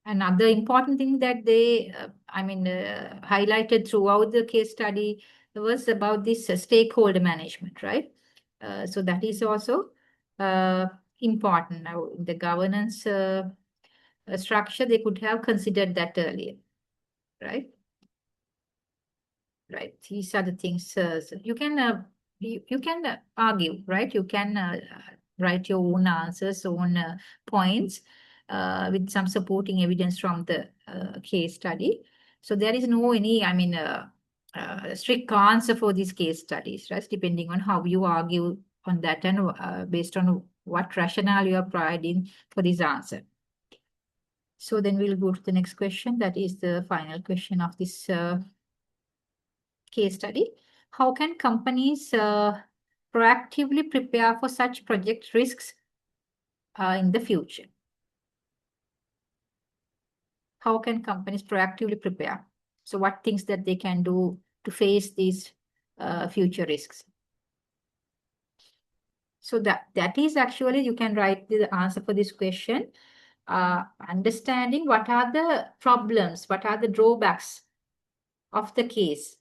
Speaker 1: Another important thing that they, highlighted throughout the case study was about this stakeholder management, right? So that is also important. Now, the governance structure, they could have considered that earlier, right? Right. These are the things. So you can argue, right? You can write your own answers, own points with some supporting evidence from the case study. So there is no strict answer for these case studies, right? Depending on how you argue on that and based on what rationale you are providing for this answer. So then we'll go to the next question. That is the final question of this case study. How can companies proactively prepare for such project risks in the future? How can companies proactively prepare? So what things that they can do to face these future risks? So that is actually, you can write the answer for this question. Understanding what are the problems, what are the drawbacks of the case,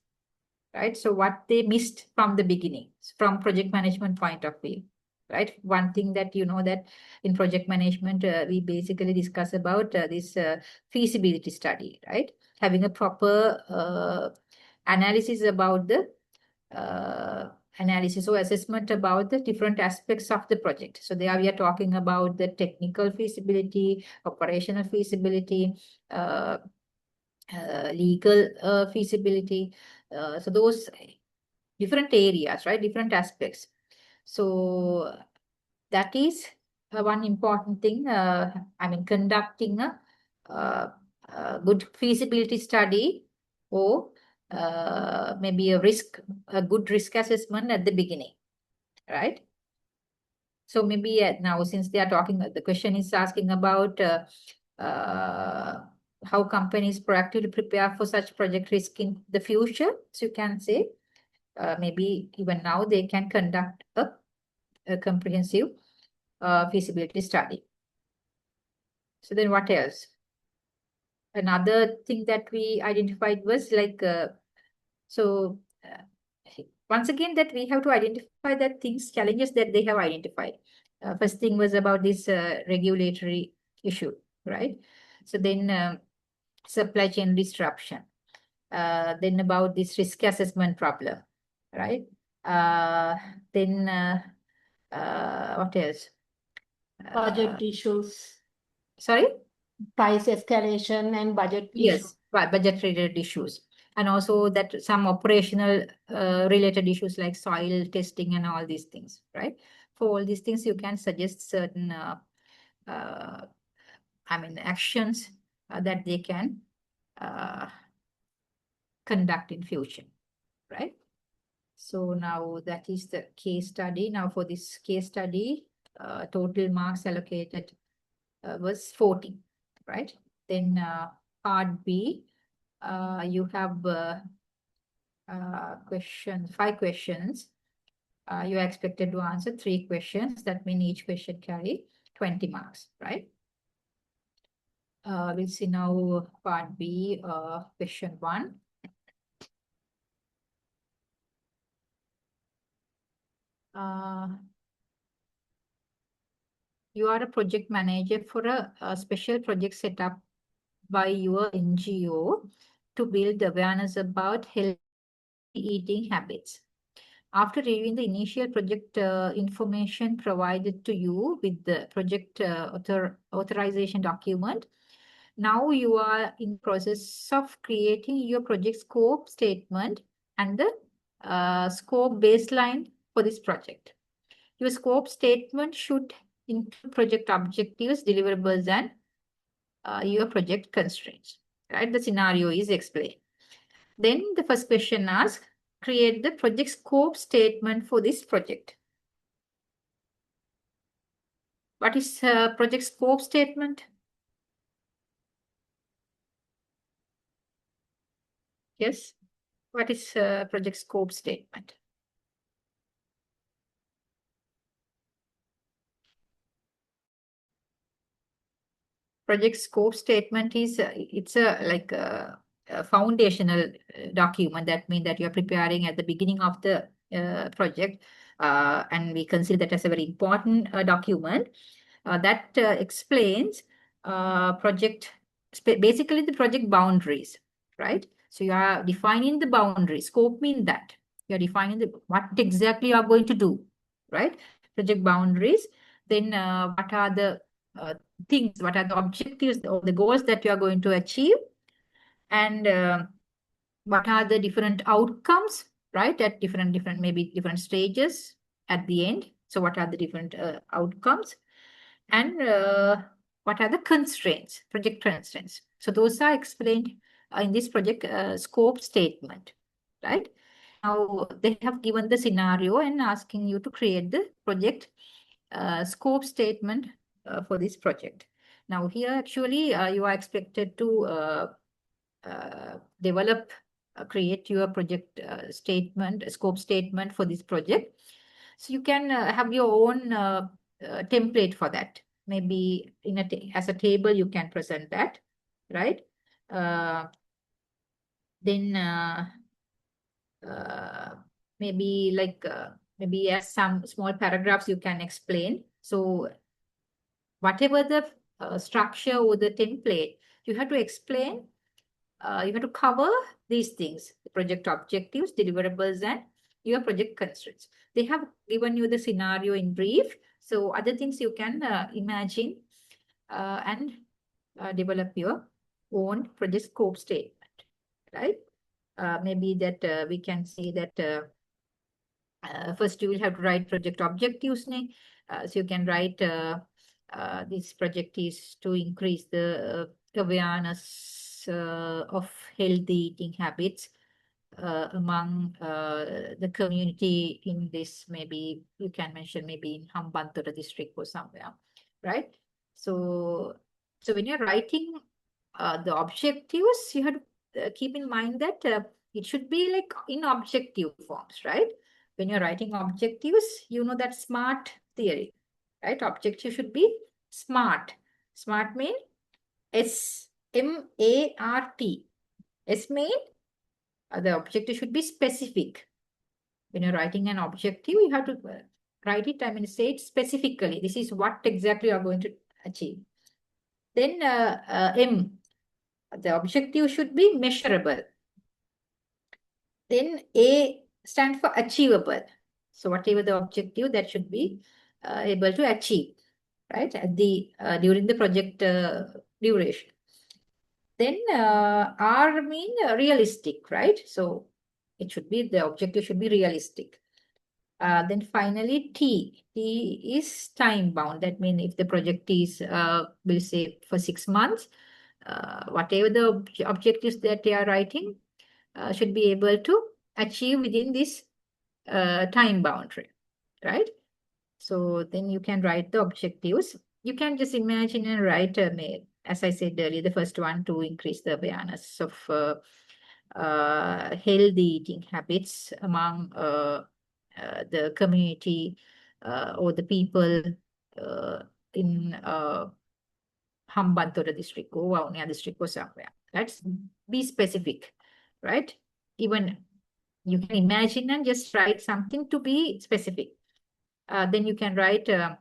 Speaker 1: right? So what they missed from the beginning, from project management point of view, right? One thing that you know that in project management, we basically discuss about this feasibility study, right? Having a proper analysis about the analysis or assessment about the different aspects of the project. So there we are talking about the technical feasibility, operational feasibility, legal feasibility. So those different areas, right? Different aspects. So that is one important thing. Conducting a good feasibility study or maybe a good risk assessment at the beginning, right? So maybe now, since they are talking, the question is asking about how companies proactively prepare for such project risk in the future. So you can say maybe even now they can conduct a comprehensive feasibility study. So then what else? Another thing that we identified was like So once again, that we have to identify that things, challenges that they have identified. First thing was about this regulatory issue, right? So then supply chain disruption. Then about this risk assessment problem, right? Then what else?
Speaker 2: Budget issues,
Speaker 1: Sorry?
Speaker 2: price escalation and budget issues.
Speaker 1: Yes, budget-related issues. And also that some operational related issues like soil testing and all these things, right? For all these things, you can suggest certain, actions that they can conduct in future, right? So now that is the case study. Now for this case study, total marks allocated was 40, right? Then part B, you have 5 questions. You are expected to answer 3 questions. That means each question carry 20 marks, right? We'll see now part B, question 1. You are a project manager for a special project set up by your NGO to build awareness about healthy eating habits. After reviewing the initial project information provided to you with the project authorization document, now you are in process of creating your project scope statement and the scope baseline for this project. Your scope statement should include project objectives, deliverables, and your project constraints, right? The scenario is explained. Then the first question asks, create the project scope statement for this project. What is project scope statement? Yes. What is project scope statement? Project scope statement is it's a foundational document. That means that you are preparing at the beginning of the project, and we consider that as a very important document that explains basically the project boundaries, right? So you are defining the boundaries. Scope means that you are defining what exactly you are going to do, right? Project boundaries. Then what are the things, what are the objectives or the goals that you are going to achieve, and what are the different outcomes, right, at different maybe different stages at the end. So what are the different outcomes, and what are the constraints, project constraints. So those are explained in this project scope statement, right? Now they have given the scenario and asking you to create the project scope statement for this project. Now here actually you are expected to create your project scope statement for this project. So you can have your own template for that. Maybe as a table you can present that, right? Then maybe as some small paragraphs you can explain. So whatever the structure or the template, you have to explain, you have to cover these things: the project objectives, deliverables, and your project constraints. They have given you the scenario in brief. So other things you can imagine and develop your own project scope statement, right? Maybe that we can say that first you will have to write project objectives. So you can write this project is to increase the awareness of healthy eating habits among the community in this, maybe you can mention maybe in Hambantota district or somewhere, right? So when you're writing the objectives, you have to keep in mind that it should be like in objective forms, right? When you're writing objectives, you know that SMART theory, right? Objective should be SMART. SMART means SMART. S mean The objective should be specific. When you're writing an objective, you have to write it, say it specifically. This is what exactly you are going to achieve. Then M, the objective should be measurable. Then A stands for achievable. So whatever the objective, that should be able to achieve, right, at the during the project duration. Then R mean realistic, right? So it should be, the objective should be realistic. Then finally T is time bound. That means if the project is, we'll say for 6 months, whatever the objectives that they are writing should be able to achieve within this time boundary, right? So then you can write the objectives. You can just imagine and write, as I said earlier, the first one, to increase the awareness of healthy eating habits among the community or the people in Hambantota district or Vavuniya district or somewhere. Let's be specific, right? Even you can imagine and just write something to be specific. Then you can write the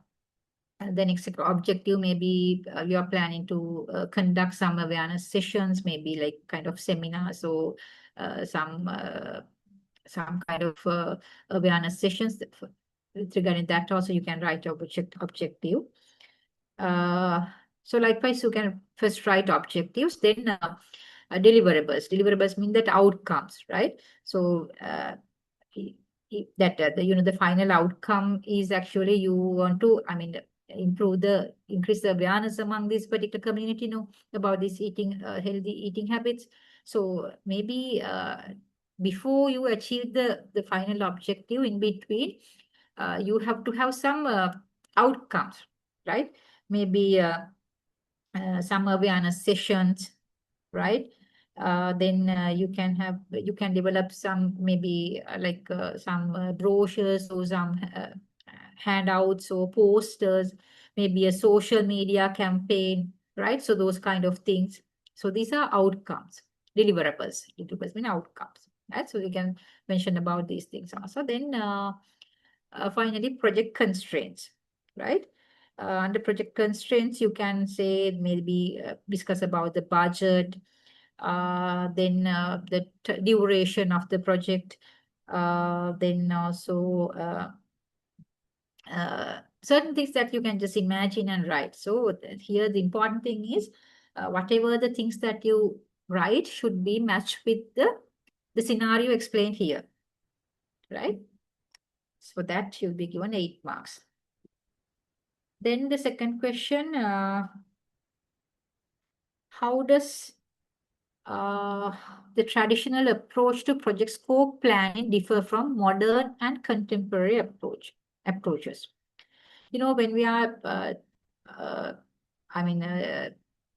Speaker 1: next objective. Maybe you are planning to conduct some awareness sessions, maybe like kind of seminars or some kind of awareness sessions. Regarding that also, you can write objective. So likewise, you can first write objectives, then deliverables. Deliverables mean that outcomes, right? So that the final outcome is actually you want to, increase the awareness among this particular community, about this healthy eating habits. So maybe before you achieve the final objective, in between, you have to have some outcomes, right? Maybe some awareness sessions, right? Then you can develop some, maybe some brochures or some handouts or posters, maybe a social media campaign, right? So those kind of things. So these are outcomes, deliverables. Deliverables mean outcomes, right? So you can mention about these things also. Then finally, project constraints, right? Under project constraints, you can say, maybe discuss about the budget, then the duration of the project, then also certain things that you can just imagine and write. So here the important thing is whatever the things that you write should be matched with the scenario explained here, right? So that you'll be given 8 marks. Then the second question, how does the traditional approach to project scope planning differ from modern and contemporary approaches? When we are,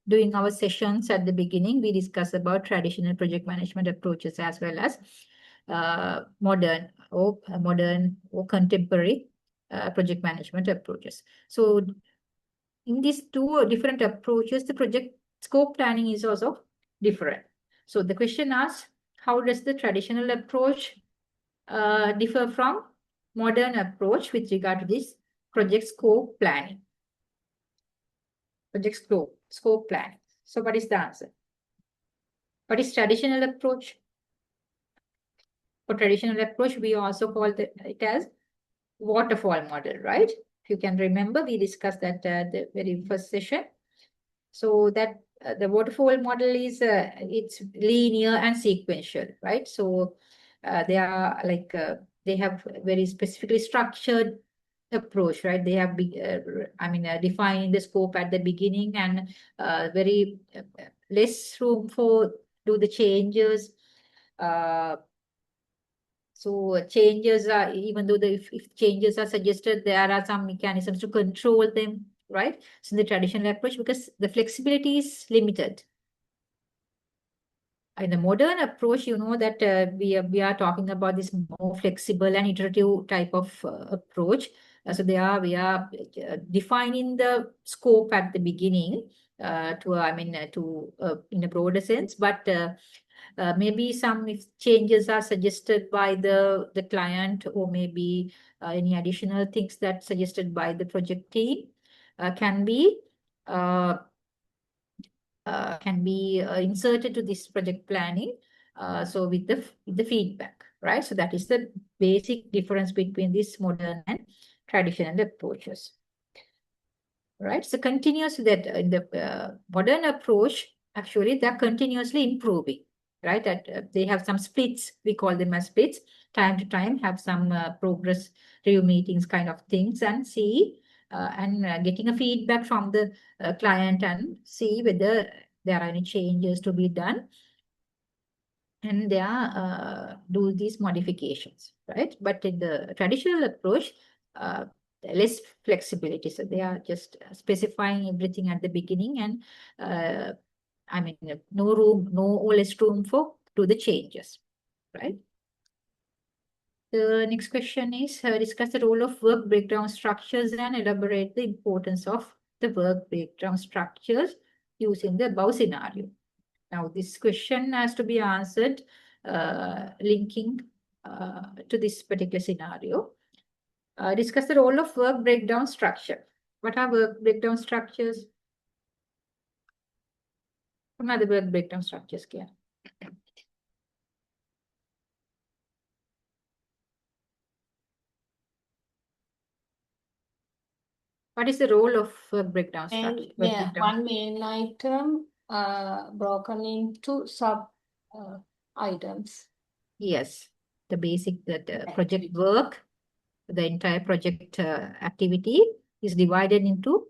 Speaker 1: doing our sessions at the beginning, we discuss about traditional project management approaches as well as modern or contemporary project management approaches. So in these two different approaches, the project scope planning is also different. So the question asks, how does the traditional approach differ from modern approach with regard to this project scope planning? Project scope planning. So what is the answer? What is traditional approach? For traditional approach, we also call it as waterfall model, right? If you can remember, we discussed that the very first session. So that the waterfall model is it's linear and sequential, right? So they are like they have very specifically structured approach, right? They have defining the scope at the beginning and very less room for do the changes. So changes are, even though if changes are suggested, there are some mechanisms to control them, right? So in the traditional approach, because the flexibility is limited. In the modern approach, that we are talking about this more flexible and iterative type of approach. So we are defining the scope at the beginning in a broader sense, but maybe some if changes are suggested by the client, or maybe any additional things that suggested by the project team can be inserted to this project planning. So with the feedback, right? So that is the basic difference between this modern and traditional approaches. Right? So continuous that in the modern approach, actually they're continuously improving, right? That they have some splits, we call them as splits, time to time have some progress review meetings kind of things, and see and getting a feedback from the client and see whether there are any changes to be done, and they are do these modifications, right? But in the traditional approach, less flexibility. So they are just specifying everything at the beginning, and I mean, no room, no less room for do the changes, right? The next question is discuss the role of work breakdown structures and elaborate the importance of the work breakdown structures using the above scenario. Now, this question has to be answered linking to this particular scenario. Discuss the role of work breakdown structure. What are work breakdown structures? What are the work breakdown structures, Kia? What is the role of work breakdown structure?
Speaker 2: One main item broken into sub items.
Speaker 1: Yes, the basic project work, the entire project activity is divided into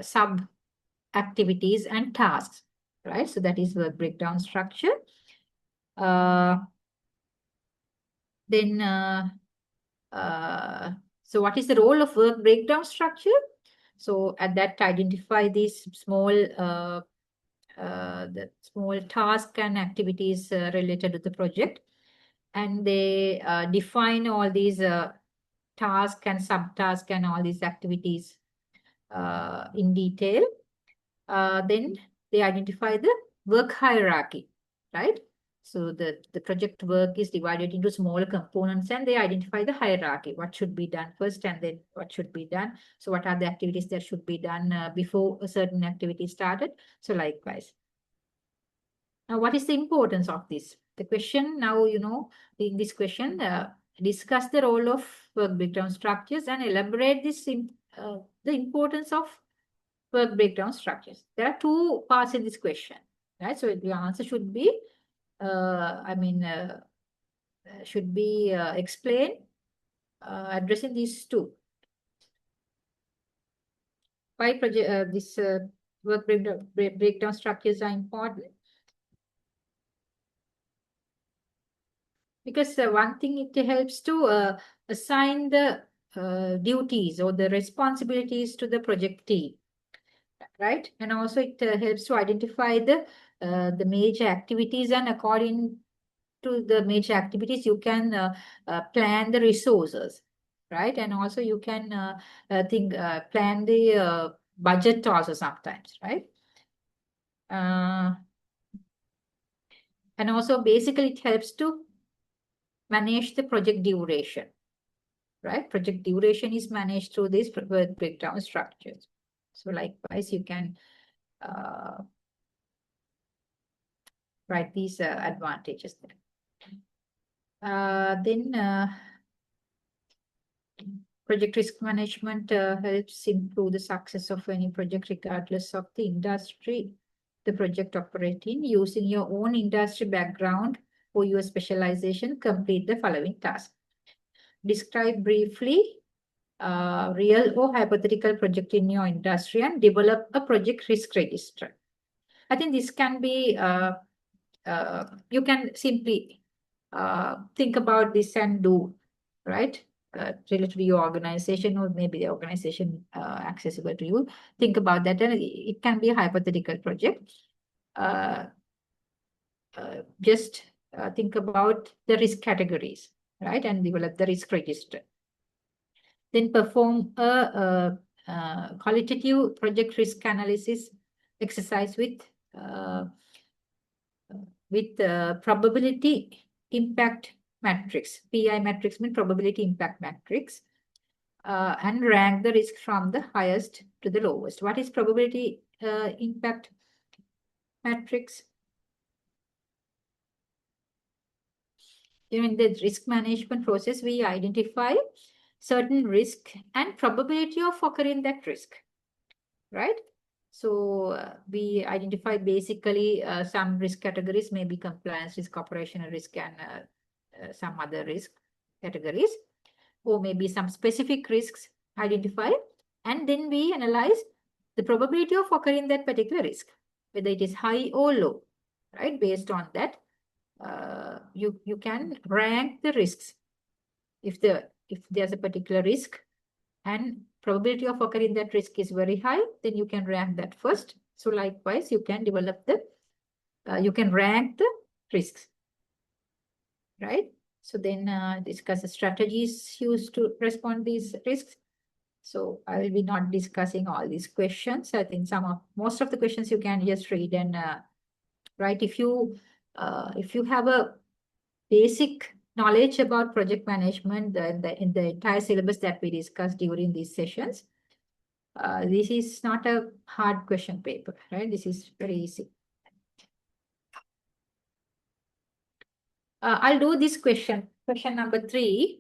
Speaker 1: sub activities and tasks, right? So that is work breakdown structure. So what is the role of work breakdown structure? So at that, identify these small the small tasks and activities related to the project, and they define all these tasks and subtasks and all these activities in detail. Then they identify the work hierarchy, right? So the project work is divided into smaller components, and they identify the hierarchy, what should be done first and then what should be done. So what are the activities that should be done before a certain activity started? So likewise. Now, what is the importance of this? The question now, in this question, discuss the role of work breakdown structures and elaborate this the importance of work breakdown structures. There are two parts in this question, right? So the answer should be, should be explained addressing these two. Why this work breakdown structures are important? Because one thing, it helps to assign the duties or the responsibilities to the project team, right? And also it helps to identify the major activities, and according to the major activities, you can plan the resources, right? And also you can plan the budget also sometimes, right? And also basically it helps to manage the project duration, right? Project duration is managed through these work breakdown structures. So likewise, you can write these advantages there. Then project risk management helps improve the success of any project regardless of the industry the project operates in. Using your own industry background or your specialization, complete the following task. Describe briefly real or hypothetical project in your industry and develop a project risk register. I think this can be, you can simply think about this and do, right? Related to your organization, or maybe the organization accessible to you. Think about that, and it can be a hypothetical project. Just think about the risk categories, right? And develop the risk register. Then perform a qualitative project risk analysis exercise with with probability impact matrix. PI matrix means probability impact matrix. And rank the risk from the highest to the lowest. What is probability impact matrix? In the risk management process, we identify certain risk and probability of occurring that risk, right? So we identify basically some risk categories, maybe compliance risk, operational risk, and some other risk categories, or maybe some specific risks identified, and then we analyze the probability of occurring that particular risk, whether it is high or low, right? Based on that, you can rank the risks. If there's a particular risk and probability of occurring that risk is very high, then you can rank that first. So likewise, you can develop the, you can rank the risks, right? So then discuss the strategies used to respond these risks. So I will be not discussing all these questions. I think most of the questions you can just read and write. If you have a basic knowledge about project management in the entire syllabus that we discussed during these sessions, this is not a hard question paper, right? This is very easy. I'll do this question. Question number 3.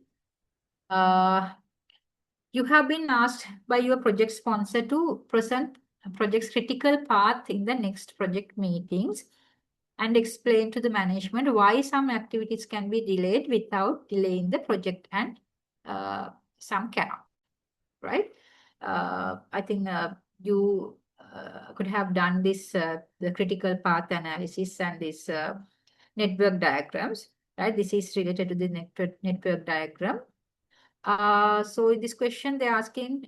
Speaker 1: You have been asked by your project sponsor to present a project's critical path in the next project meetings and explain to the management why some activities can be delayed without delaying the project and some cannot, right? I think you could have done this, the critical path analysis and this network diagrams, right? This is related to the network diagram. So in this question, they're asking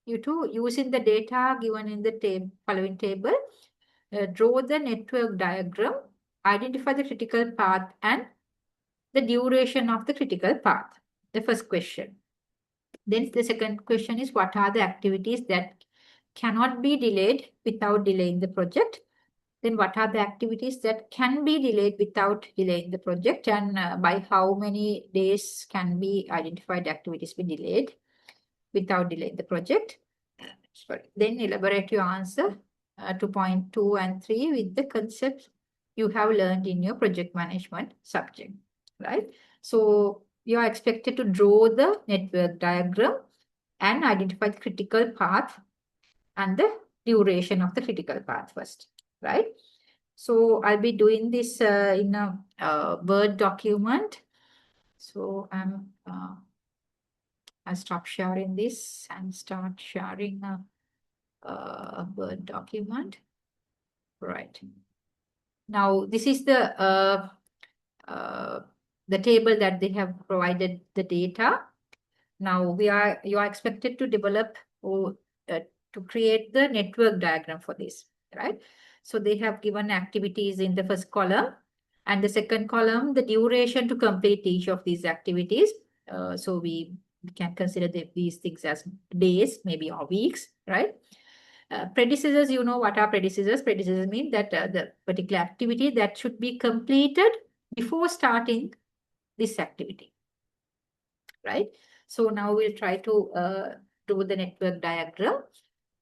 Speaker 1: you to, using the data given in the following table, draw the network diagram, identify the critical path and the duration of the critical path. The first question. Then the second question is, what are the activities that cannot be delayed without delaying the project? Then what are the activities that can be delayed without delaying the project, and by how many days can be identified activities be delayed without delaying the project? Sorry. Then elaborate your answer to point 2 and 3 with the concepts you have learned in your project management subject, right? So you are expected to draw the network diagram and identify the critical path and the duration of the critical path first, right? So I'll be doing this in a Word document. So I'll stop sharing this and start sharing a Word document. Right. Now this is the table that they have provided the data. Now you are expected to develop or to create the network diagram for this, right? So they have given activities in the first column, and the second column, the duration to complete each of these activities. So we can consider these things as days, maybe, or weeks, right? Predecessors, you know what are predecessors? Predecessors mean that the particular activity that should be completed before starting this activity, right? So now we'll try to do the network diagram.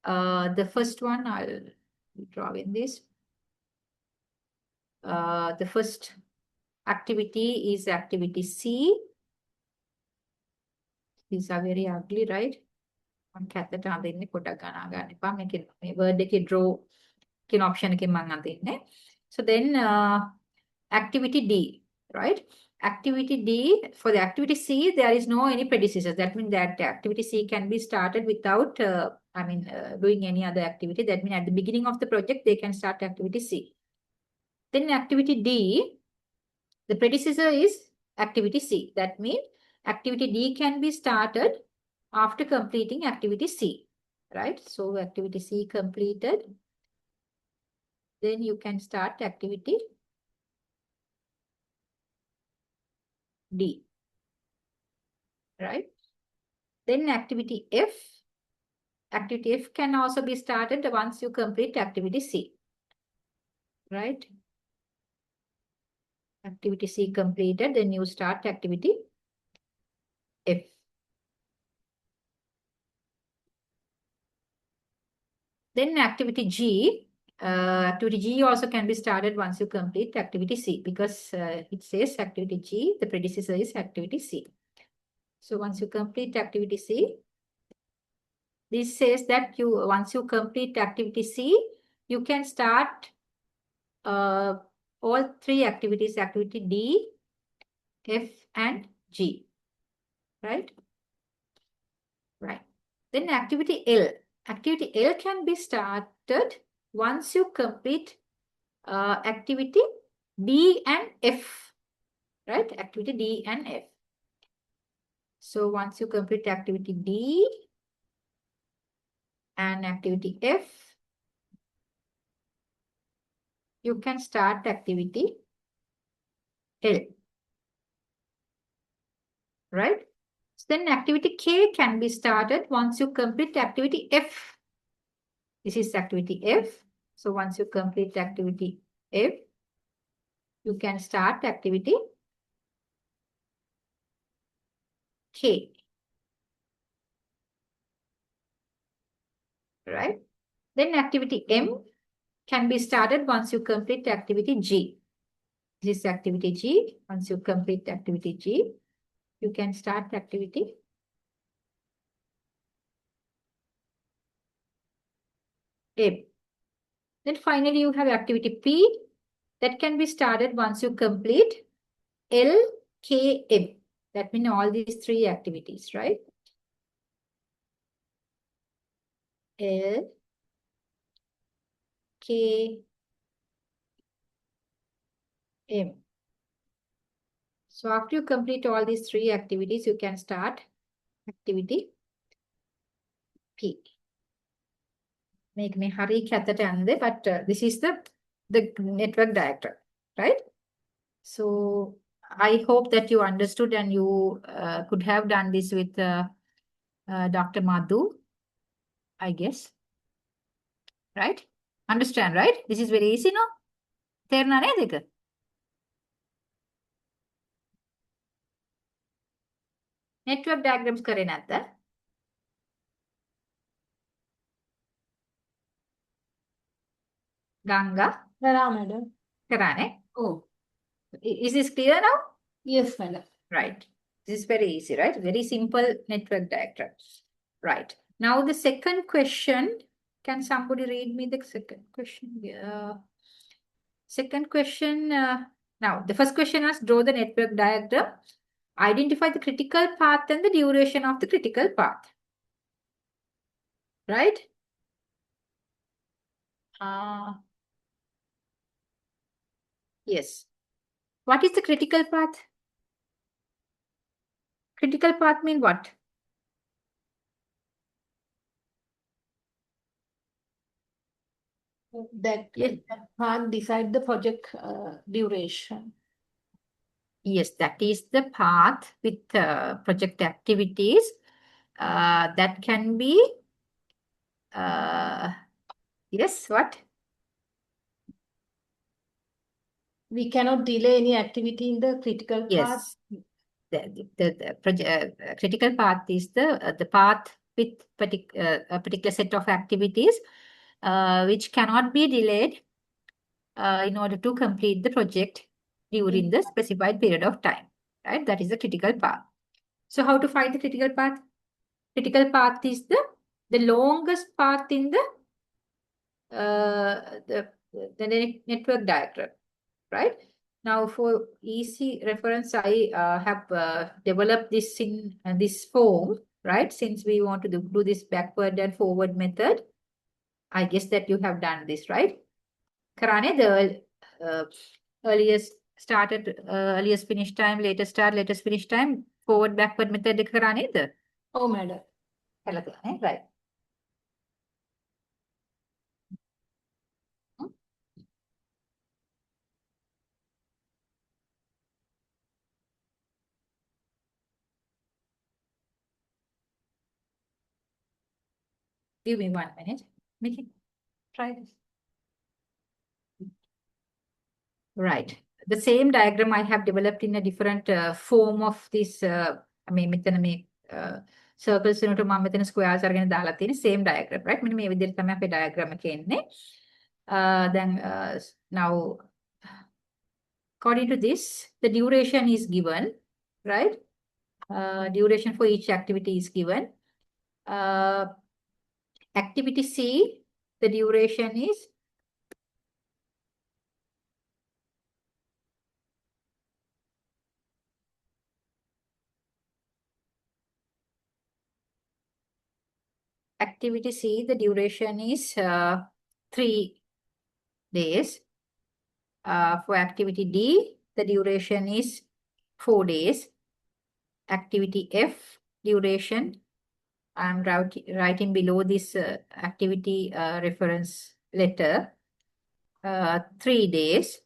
Speaker 1: The first one, I'll draw in this. The first activity is activity C. These are very ugly, right? Word draw option. So then activity D, right? Activity D, for the activity C, there is no any predecessors. That means that activity C can be started without, doing any other activity. That means at the beginning of the project, they can start activity C. Then activity D, the predecessor is activity C. That means activity D can be started after completing activity C, right? So activity C completed, then you can start activity D, right? Then activity F. Activity F can also be started once you complete activity C, right? Activity C completed, then you start activity F. Then activity G. Activity G also can be started once you complete activity C, because it says activity G, the predecessor is activity C. So once you complete activity C, this says that once you complete activity C, you can start all three activities, activity D, F, and G, right? Right. Then activity L. Activity L can be started once you complete activity D and F, right? Activity D and F. So once you complete activity D and activity F, you can start activity L, right? So then activity K can be started once you complete activity F. This is activity F. So once you complete activity F, you can start activity K, right? Then activity M can be started once you complete activity G. This is activity G. Once you complete activity G, you can start activity M. Then finally, you have activity P that can be started once you complete L, K, M. That means all these three activities, right? L, K, M. So after you complete all these three activities, you can start activity P. Make me hurry කැතට යන්න, but this is the network diagram, right? So I hope that you understood and you could have done this with Dr. Madhu, I guess. Right? Understand, right? This is very easy, no? තේරුණා නේද ඒක? Network diagrams කරේ නැද්ද? Ganga?
Speaker 2: Hello, madam.
Speaker 1: කරානේ?
Speaker 2: Oh,
Speaker 1: Is this clear now?
Speaker 2: yes, madam.
Speaker 1: Right. This is very easy, right? Very simple network diagram. Right. Now the second question. Can somebody read me the second question? Second question. Now, the first question was draw the network diagram. Identify the critical path and the duration of the critical path. Right? Yes. What is the critical path? Critical path mean what?
Speaker 2: That part decide the project duration.
Speaker 1: Yes, that is the path with project activities that can be, yes, what?
Speaker 2: We cannot delay any activity in the critical part.
Speaker 1: Yes. The critical path is the path with a particular set of activities which cannot be delayed in order to complete the project during the specified period of time, right? That is the critical path. So how to find the critical path? Critical path is the longest path in the network diagram, right? Now, for easy reference, I have developed this in this form, right? Since we want to do this backward and forward method, I guess that you have done this, right? Karane, the earliest started, earliest finish time, latest start, latest finish time, forward, backward method, karane the.
Speaker 2: Oh, madam.
Speaker 1: Right. Give me 1 minute. Make it. Try this. Right. the same diagram I have developed in a different form of this. මෙතන මේ circles වෙනකොට මම මෙතන squares අරගෙන දාලා තියෙන same diagram, right? මෙන්න මේ විදිහට තමයි අපේ diagram එක එන්නේ. Then now according to this, the duration is given, right? Duration for each activity is given. Activity C, the duration is Activity C, the duration is 3 days. For activity D, the duration is 4 days. Activity F, duration, I'm writing below this activity reference letter, 3 days.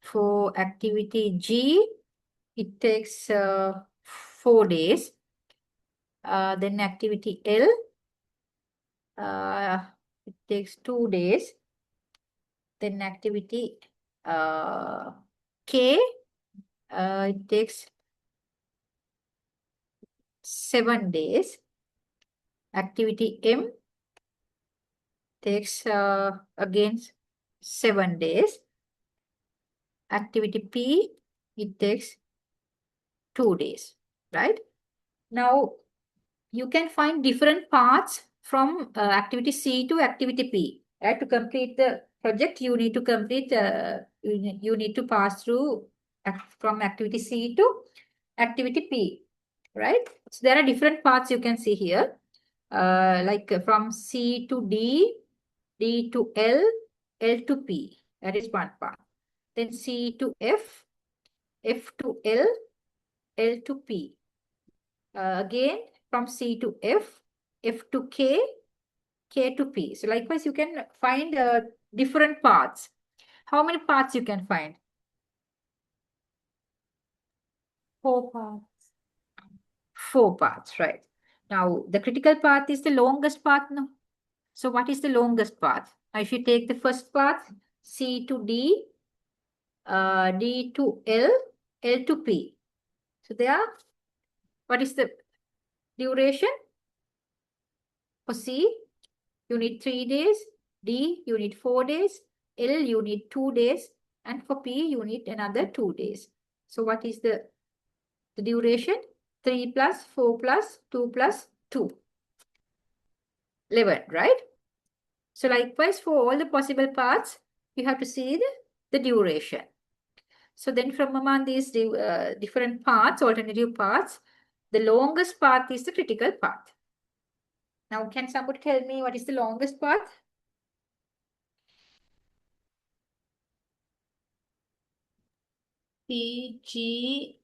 Speaker 1: For activity G, it takes 4 days. Then activity L, it takes 2 days. Then activity K, it takes 7 days. Activity M takes again 7 days. Activity P, it takes 2 days, right? Now, you can find different paths from activity C to activity P. Right? To complete the project, you need to complete, you need to pass through from activity C to activity P, right? So there are different paths you can see here, like from C to D, D to L, L to P. That is one path. Then C to F, F to L, L to P. Again, from C to F, F to K, K to P. So likewise, you can find different paths. How many paths you can find?
Speaker 2: 4 paths.
Speaker 1: 4 paths, right? Now, the critical path is the longest path, no? So what is the longest path? Now, if you take the first path, C to D, D to L, L to P. So there, what is the duration? For C, you need 3 days. D, you need 4 days. L, you need 2 days. And for P, you need another 2 days. So what is the duration? 3 plus 4 plus 2 plus 2. 11, right? So likewise, for all the possible paths, you have to see the duration. So then from among these different paths, alternative paths, the longest path is the critical path. Now, can somebody tell me what is the longest path?
Speaker 2: CGMP.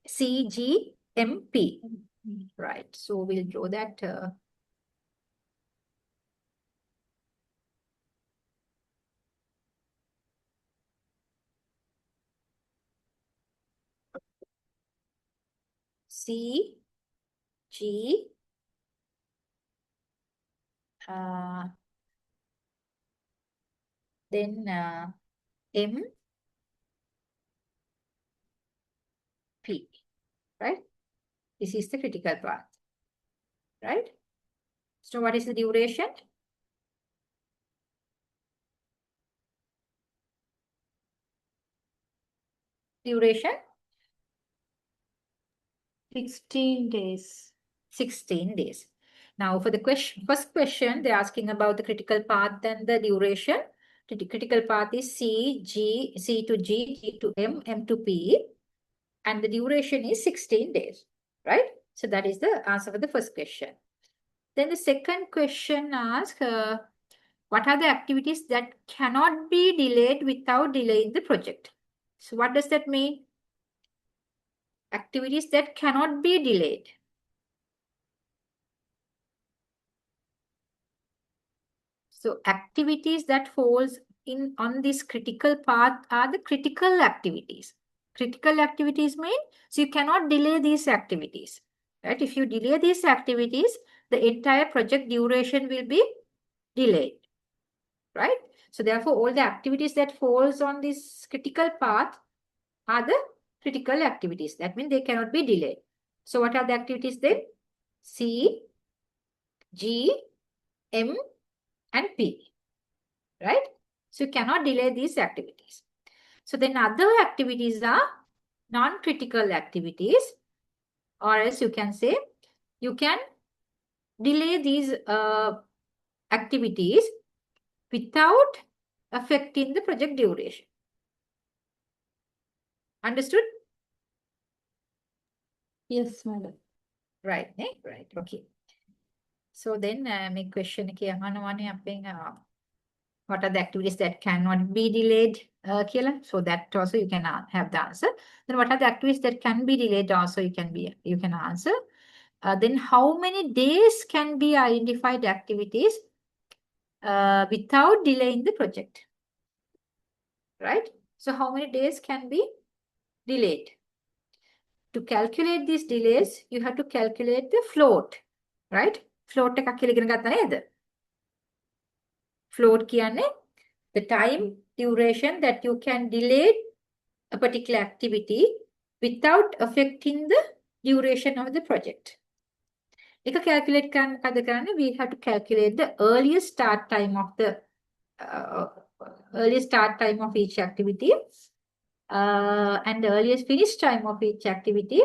Speaker 1: CGMP. Right. So we'll draw that. C, G, then M, P, right? This is the critical path, right? So what is the duration? Duration?
Speaker 2: 16 days.
Speaker 1: 16 days. Now for the first question, they're asking about the critical path and the duration. The critical path is C to G, G to M, M to P. And the duration is 16 days, right? So that is the answer for the first question. Then the second question asks, what are the activities that cannot be delayed without delaying the project? So what does that mean? Activities that cannot be delayed. So activities that falls on this critical path are the critical activities. Critical activities mean, so you cannot delay these activities, right? If you delay these activities, the entire project duration will be delayed, right? So therefore, all the activities that falls on this critical path are the critical activities. That means they cannot be delayed. So what are the activities then? C, G, M, and P. Right? So you cannot delay these activities. So then other activities are non-critical activities, or else you can say you can delay these activities without affecting the project duration. Understood?
Speaker 2: Yes, madam.
Speaker 1: Right, ne? Right, okay. So then my question is, what are the activities that cannot be delayed? So that also you can have the answer. Then what are the activities that can be delayed? Also you can answer. Then how many days can be identified activities without delaying the project? Right? So how many days can be delayed? To calculate these delays, you have to calculate the float. Right? Float එකක් කියලා ඉගෙන ගත්තා නේද? Float කියන්නේ the time duration that you can delay a particular activity without affecting the duration of the project. If calculate we have to calculate the earliest start time of the earliest start time of each activity and the earliest finish time of each activity.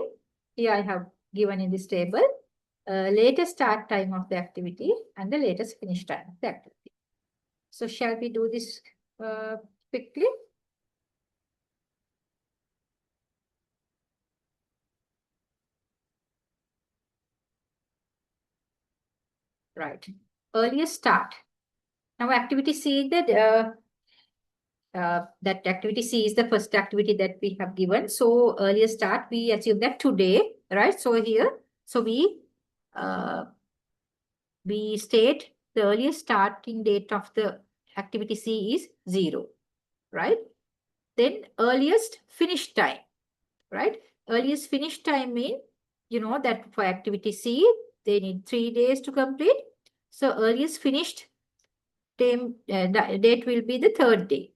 Speaker 1: Here I have given in this table latest start time of the activity and the latest finish time of the activity. So shall we do this quickly? Right. Earliest start. Now activity C, that activity C is the first activity that we have given. So earliest start, we assume that today, right? So here, so we state the earliest starting date of the activity C is 0, right? Then earliest finish time, right? Earliest finish time means, you know that for activity C, they need 3 days to complete. So earliest finished time, date will be the 3rd day,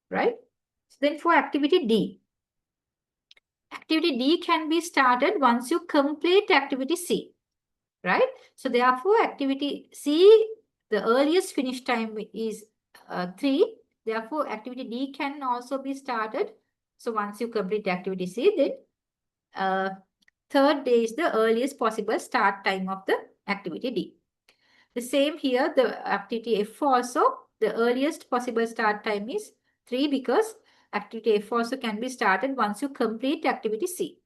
Speaker 1: right? So then for activity D can be started once you complete activity C, right? So therefore activity C, the earliest finish time is 3. Therefore activity D can also be started. So once you complete activity C, then 3rd day is the earliest possible start time of the activity D. The same here, the activity F also, the earliest possible start time is 3 because activity F also can be started once you complete activity C.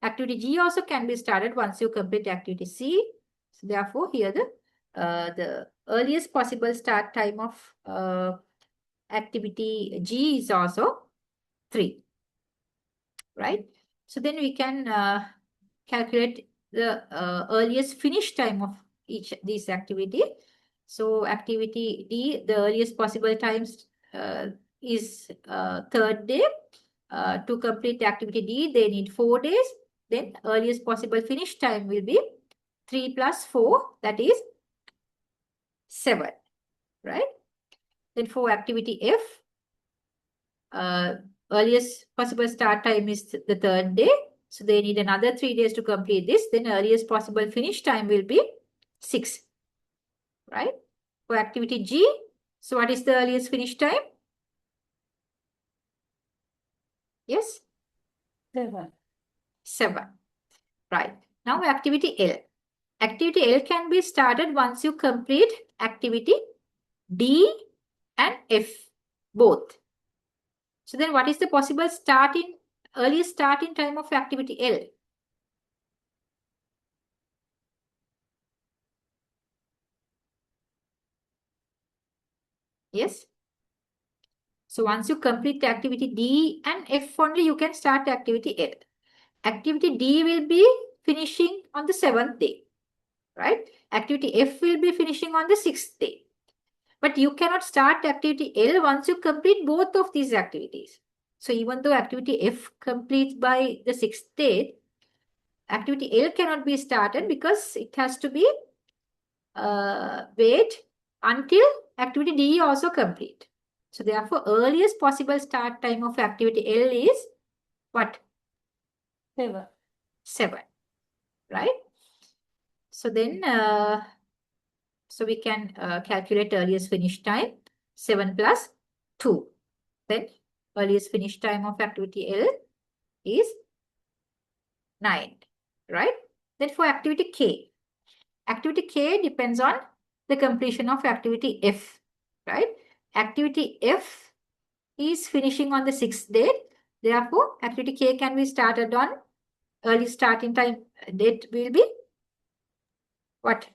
Speaker 1: Activity G also can be started once you complete activity C. So therefore, here the earliest possible start time of activity G is also 3, right? So then we can calculate the earliest finish time of each these activity. So activity D, the earliest possible times is 3rd day. To complete activity D, they need 4 days. Then earliest possible finish time will be 3 plus 4, that is 7, right? Then for activity F, earliest possible start time is the 3rd day. So they need another 3 days to complete this. Then earliest possible finish time will be 6, right? For activity G, so what is the earliest finish time? Yes? 7, right. Now activity L. Activity L can be started once you complete activity D and F, both. So then what is the possible earliest starting time of activity L? Yes? So once you complete activity D and F only, you can start activity L. Activity D will be finishing on the 7th day, right? Activity F will be finishing on the 6th day. But you cannot start activity L once you complete both of these activities. So even though activity F completes by the 6th day, activity L cannot be started because it has to be wait until activity D also complete. So therefore, earliest possible start time of activity L is what?
Speaker 2: 7.
Speaker 1: 7, right? So then, so we can calculate earliest finish time, 7 plus 2. Then earliest finish time of activity L is 9, right? Then for activity K depends on the completion of activity F, right? Activity F is finishing on the 6th day. Therefore, activity K can be started on early starting time date will be what?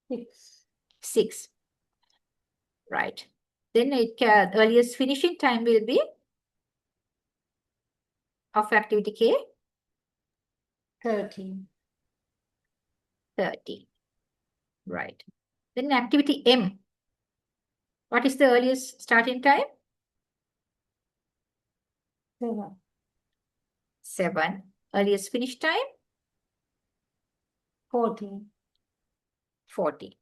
Speaker 2: 6.
Speaker 1: 6, right? Then earliest finishing time will be of activity K
Speaker 2: 13.
Speaker 1: 30, right? Then activity M, what is the earliest starting time?
Speaker 2: 7.
Speaker 1: 7. Earliest finish time?
Speaker 2: 14.
Speaker 1: 40,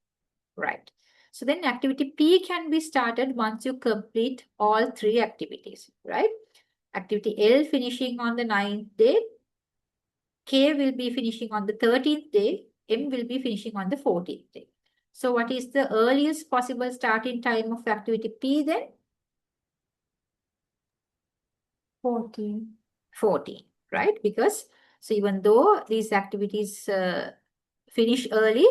Speaker 1: right? So then activity P can be started once you complete all 3 activities, right? Activity L finishing on the 9th day, K will be finishing on the 13th day, M will be finishing on the 14th day. So what is the earliest possible starting time of activity P then?
Speaker 2: 14.
Speaker 1: 14, right? Because, so even though these activities finish early,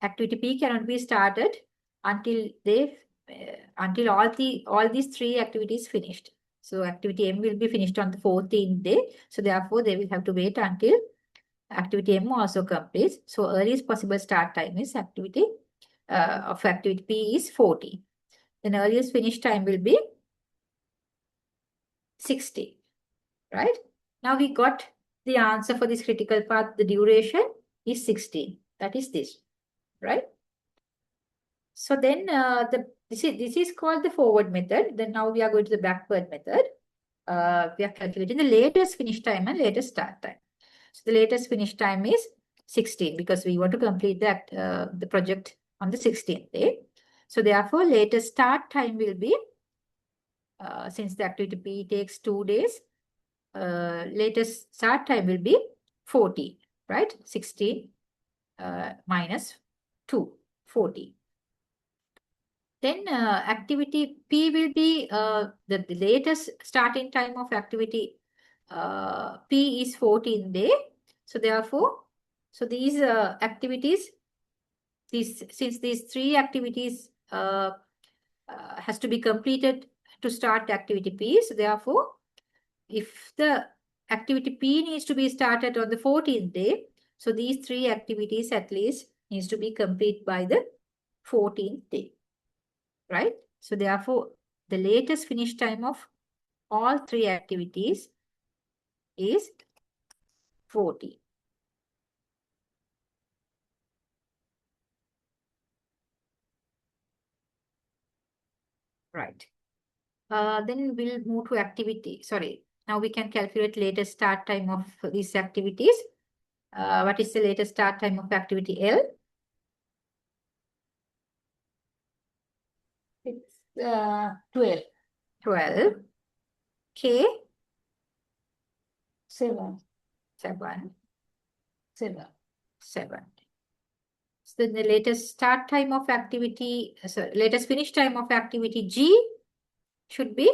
Speaker 1: activity P cannot be started until until all these 3 activities finished. So activity M will be finished on the 14th day. So therefore, they will have to wait until activity M also completes. So earliest possible start time is activity of activity P is 40. Then earliest finish time will be 60, right? Now we got the answer for this critical path. The duration is 16. That is this, right? So then this is called the forward method. Then now we are going to the backward method. We are calculating the latest finish time and latest start time. So the latest finish time is 16 because we want to complete the project on the 16th day. So therefore, latest start time will be, since the activity P takes 2 days, latest start time will be 40, right? 16 minus 2, 40. Then activity P will be the latest starting time of activity P is 14 day. So therefore, so these activities, since these 3 activities has to be completed to start activity P. So therefore, if the activity P needs to be started on the 14th day, so these 3 activities at least needs to be complete by the 14th day, right? So therefore, the latest finish time of all 3 activities is 40. Right. Then we'll move to activity. Sorry. Now we can calculate latest start time of these activities. What is the latest start time of activity L?
Speaker 2: It's 12.
Speaker 1: 12. K?
Speaker 2: 7.
Speaker 1: 7.
Speaker 2: 7.
Speaker 1: 7. So then the latest start time of activity, sorry, latest finish time of activity G should be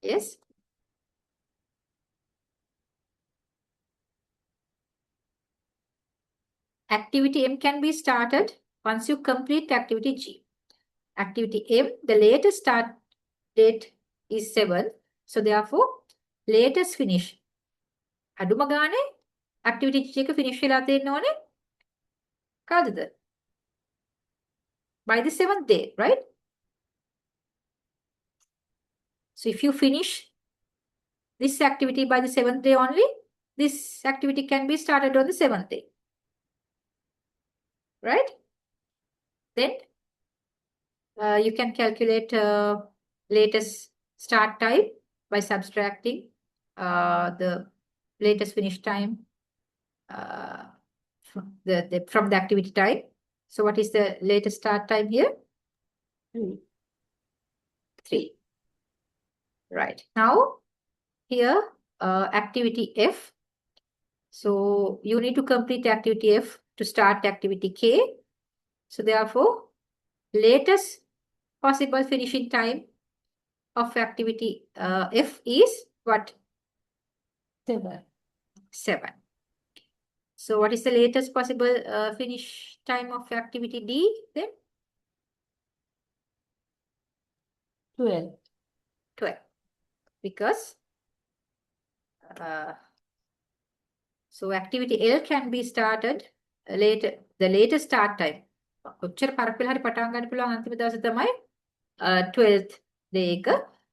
Speaker 1: yes. Activity M can be started once you complete activity G. Activity M, the latest start date is 7. So therefore, latest finish. අඩුම ගානේ activity G එක finish වෙලා තියෙන්න ඕනේ. කවදද? By the 7th day, right? So if you finish this activity by the 7th day only, this activity can be started on the 7th day. Right? Then you can calculate latest start time by subtracting the latest finish time from the activity time. So what is the latest start time here? 3. Right. Now, here, activity F. So you need to complete activity F to start activity K. So therefore, latest possible finishing time of activity F is what?
Speaker 2: 7.
Speaker 1: 7. So what is the latest possible finish time of activity D then?
Speaker 2: 12.
Speaker 1: 12. Because so activity L can be started later. The latest start time. කොච්චර පරක්කල හරි පටන් ගන්න පුළුවන් අන්තිම දවසේ තමයි 12th day එක.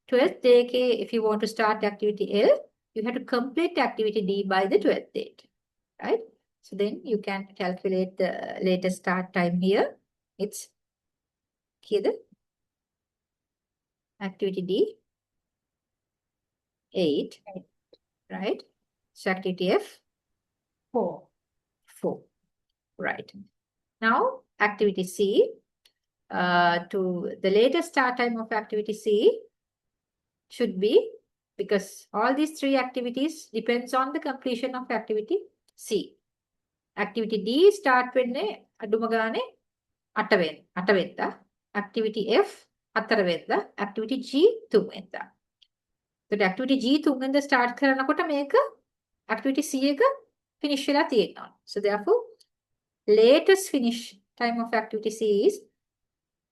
Speaker 1: 12th day එකේ if you want to start activity L, you have to complete activity D by the 12th date. Right? So then you can calculate the latest start time here. It's here the activity D 8. Right? So activity F
Speaker 2: 4.
Speaker 1: 4. Right. Now activity C, to the latest start time of activity C should be, because all these 3 activities depends on the completion of activity C. Activity D start වෙන්නේ අඩුම ගානේ 8 වෙනිදා. Activity F 4 වෙනිදා. Activity G 3 වෙනිදා. So activity G 3 වෙනිදා start කරනකොට මේක activity C එක finish වෙලා තියෙනවා. So therefore latest finish time of activity C is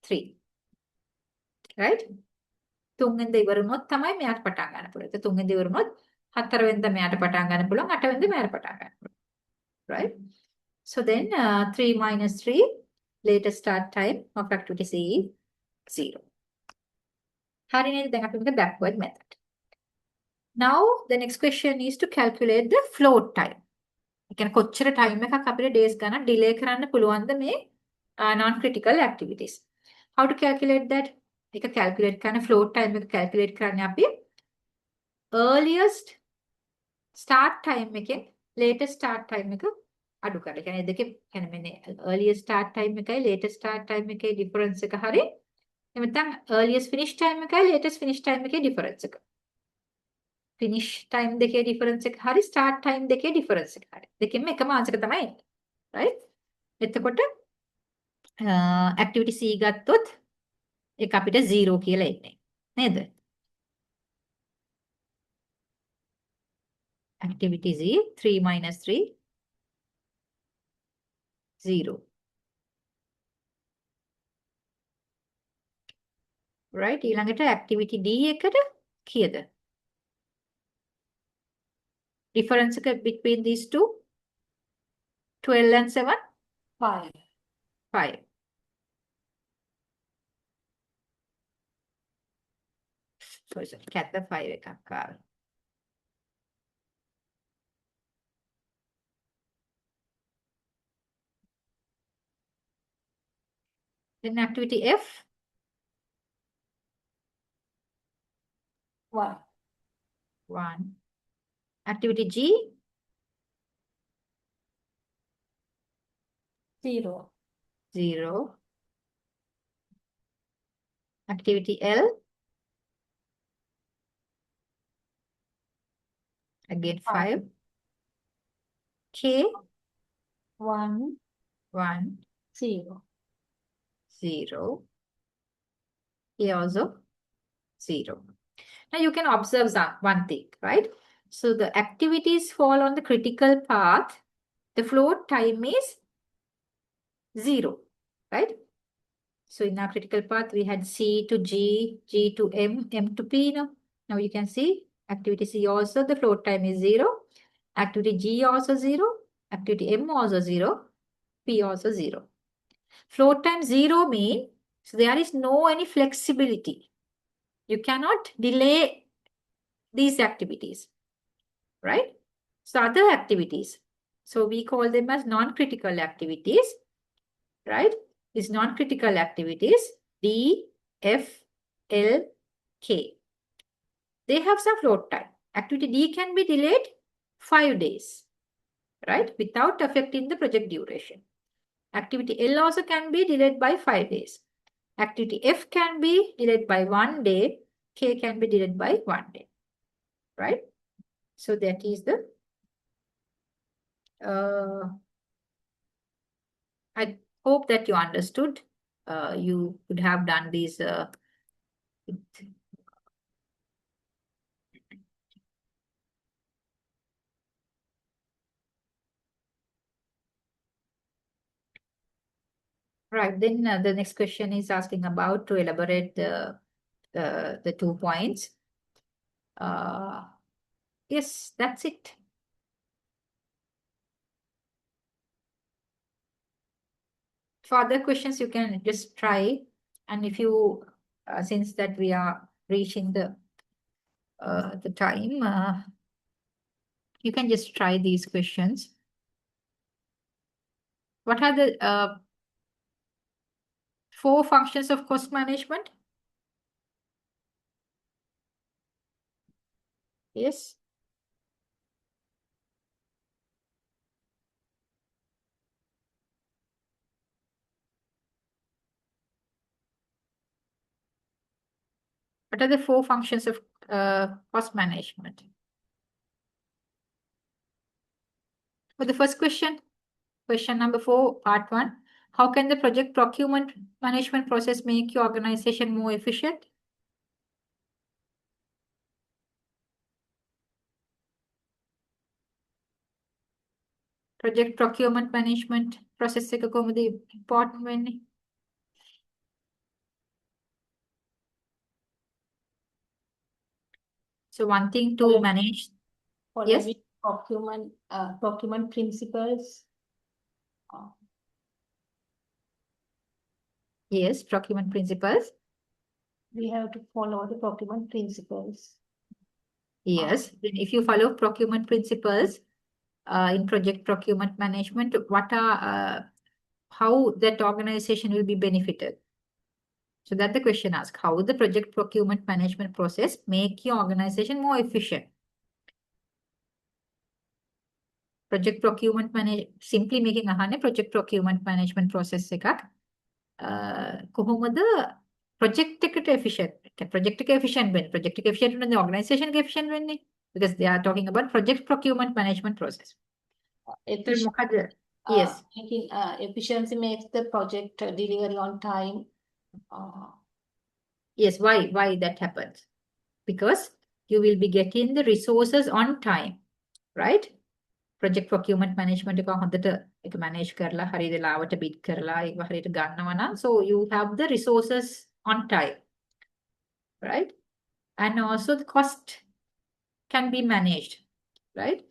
Speaker 1: 3. Right? 3 වෙනිදා ඉවර වුණොත් තමයි මෙයාට පටන් ගන්න පුළුවන්. ඒක 3 වෙනිදා ඉවර වුණොත් 4 වෙනිදා මෙයාට පටන් ගන්න පුළුවන්. 8 වෙනිදා මෙයාට පටන් ගන්න පුළුවන්. Right? So then 3 minus 3, latest start time of activity C is 0. හරි නේද? දැන් අපි මේක backward method. Now the next question is to calculate the float time. ඒ කියන්නේ කොච්චර time එකක් අපිට days ගණන් delay කරන්න පුළුවන්ද මේ non-critical activities. How to calculate that? ඒක calculate කරන float time එක calculate කරන්නේ අපි earliest start time එකෙන් latest start time එක අඩු කරලා. ඒ කියන්නේ දෙකේ කියන්නේ මෙන්න earliest start time එකයි latest start time එකේ difference එක හරි. එහෙම නැත්නම් earliest finish time එකයි latest finish time එකේ difference එක. finish time දෙකේ difference එක හරි start time දෙකේ difference එක හරි. දෙකෙන්ම එකම answer තමයි එන්නේ. right? එතකොට activity C ගත්තොත් ඒක අපිට 0 කියලා එන්නේ. නේද? activity Z 3 minus 3 0. right? ඊළඟට activity D එකට කීයද? difference එක between these two 12 and 7
Speaker 2: 5.
Speaker 1: 5. sorry cat the 5 එකක් ආවා. then activity F
Speaker 2: 1.
Speaker 1: 1. activity G
Speaker 2: 0.
Speaker 1: 0. activity L again 5. K
Speaker 2: 1.
Speaker 1: 1
Speaker 2: 0.
Speaker 1: 0. Here also 0. Now you can observe one thing, right? So the activities fall on the critical path. The float time is 0, right? So in our critical path, we had C to G, G to M, M to P. Now you can see activity C also, the float time is 0. Activity G also 0. Activity M also 0. P also 0. Float time 0 means so there is no any flexibility. You cannot delay these activities, right? So other activities, so we call them as non-critical activities, right? These non-critical activities D, F, L, K. They have some float time. Activity D can be delayed 5 days, right? Without affecting the project duration. Activity L also can be delayed by 5 days. Activity F can be delayed by 1 day. K can be delayed by 1 day, right? So that is the, I hope that you understood. You could have done these. Right, then the next question is asking about to elaborate the 2 points. Yes, that's it. For other questions, you can just try. And if you, since that we are reaching the time, you can just try these questions. What are the 4 functions of cost management? Yes. What are the 4 functions of cost management? For the first question number 4, part 1. How can the project procurement management process make your organization more efficient? Project procurement management process එක කොහොමද important වෙන්නේ? So one thing to manage. Yes.
Speaker 2: Procurement principles.
Speaker 1: Yes, procurement principles.
Speaker 2: We have to follow the procurement principles.
Speaker 1: Yes, then if you follow procurement principles in project procurement management, what are how that organization will be benefited? So that the question asks, how the project procurement management process make your organization more efficient? Project procurement simply making a project procurement management process එකක් කොහොමද project එකට efficient project එක efficient වෙන්නේ project එක efficient වෙන්නේ organization එක efficient වෙන්නේ because they are talking about project procurement management process. Yes.
Speaker 2: Making efficiency makes the project delivery on time.
Speaker 1: Yes, why that happens? Because you will be getting the resources on time, right? Project procurement management එක හොඳට ඒක manage කරලා හරි වෙලාවට bid කරලා ඒක හරියට ගන්නවා නම් so you have the resources on time, right? And also the cost can be managed, right?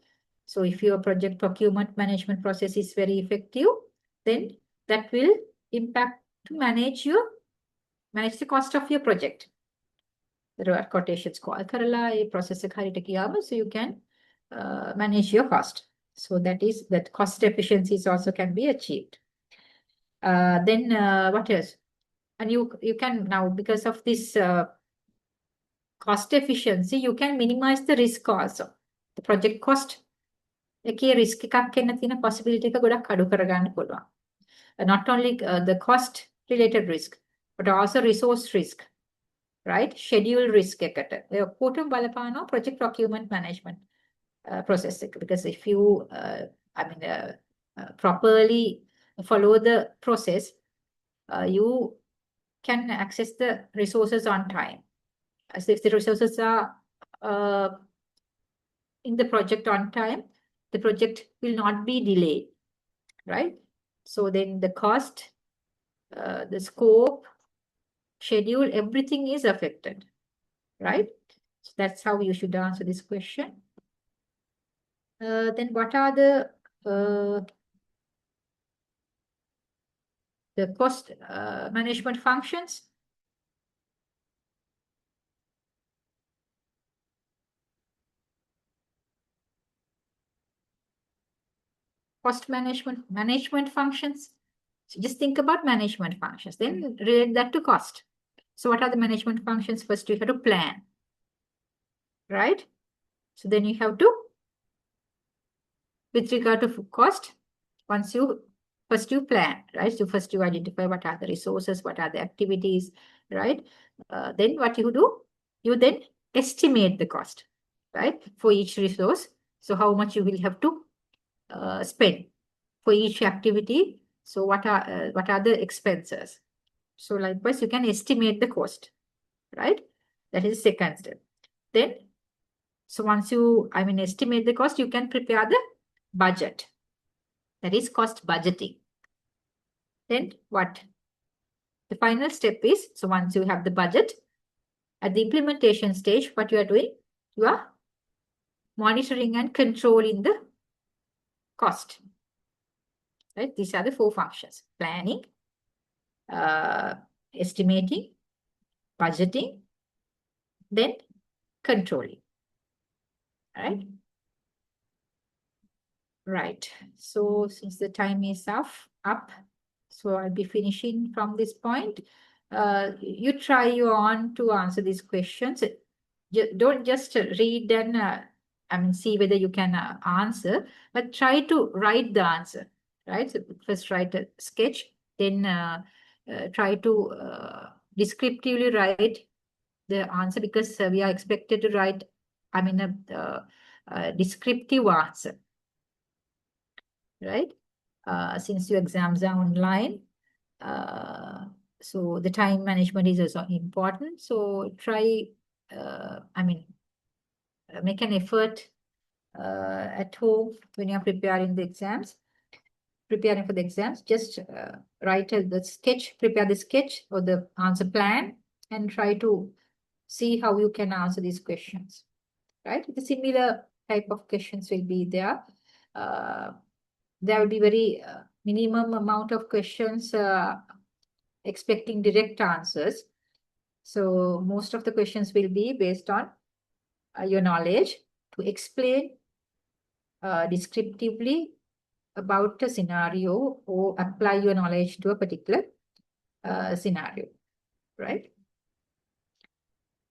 Speaker 1: So if your project procurement management process is very effective, then that will impact to manage the cost of your project. There are quotations called කරලා ඒ process එක හරියට ගියාම so you can manage your cost. So that cost efficiencies also can be achieved. Then what else? And you can now, because of this cost efficiency, you can minimize the risk also. The project cost එකේ risk එකක් එන්න තියෙන possibility එක ගොඩක් අඩු කරගන්න පුළුවන්. Not only the cost related risk, but also resource risk, right? Schedule risk එකට. ඒ ඔක්කොටම බලපානවා project procurement management process එක. Because if you properly follow the process, you can access the resources on time. As if the resources are in the project on time, the project will not be delayed, right? So then the cost, the scope, schedule, everything is affected, right? So that's how you should answer this question. Then what are the cost management functions? Cost management functions. So just think about management functions, then relate that to cost. So what are the management functions? First, you have to plan, right? So then you have to with regard to cost, once you first you plan, right? So first you identify what are the resources, what are the activities, right? Then what you do, you then estimate the cost, right? For each resource. So how much you will have to spend for each activity. So what are the expenses? So likewise, you can estimate the cost, right? That is the second step. Then, so once you, estimate the cost, you can prepare the budget. That is cost budgeting. Then what? The final step is, so once you have the budget, at the implementation stage, what you are doing? You are monitoring and controlling the cost. Right? These are the 4 functions: planning, estimating, budgeting, then controlling. Right? Right. So since the time is up, so I'll be finishing from this point. You try on to answer these questions. Don't just read and see whether you can answer, but try to write the answer, right? So first write a sketch, then try to descriptively write the answer, because we are expected to write, a descriptive answer, right? Since your exams are online, so the time management is also important. So try, make an effort at home when you're preparing for the exams. Just write the sketch, prepare the sketch or the answer plan, and try to see how you can answer these questions, right? The similar type of questions will be there. There will be very minimum amount of questions expecting direct answers. So most of the questions will be based on your knowledge to explain descriptively about a scenario or apply your knowledge to a particular scenario, right?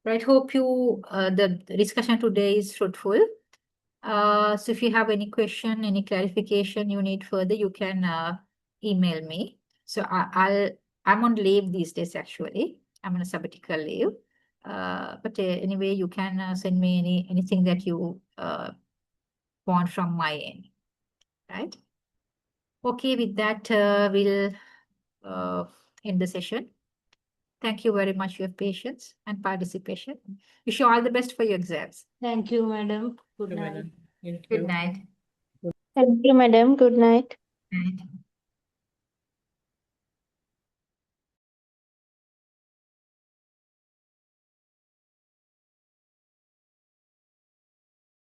Speaker 1: Right. Hope you the discussion today is fruitful. So if you have any question, any clarification you need further, you can email me. So I'm on leave these days, actually. I'm on a sabbatical leave. But anyway, you can send me anything that you want from my end, right? Okay, with that, we'll end the session. Thank you very much for your patience and participation. Wish you all the best for your exams.
Speaker 2: Thank you, madam. Good night.
Speaker 1: Good night.
Speaker 5: Thank you, madam. Good night.
Speaker 1: Night.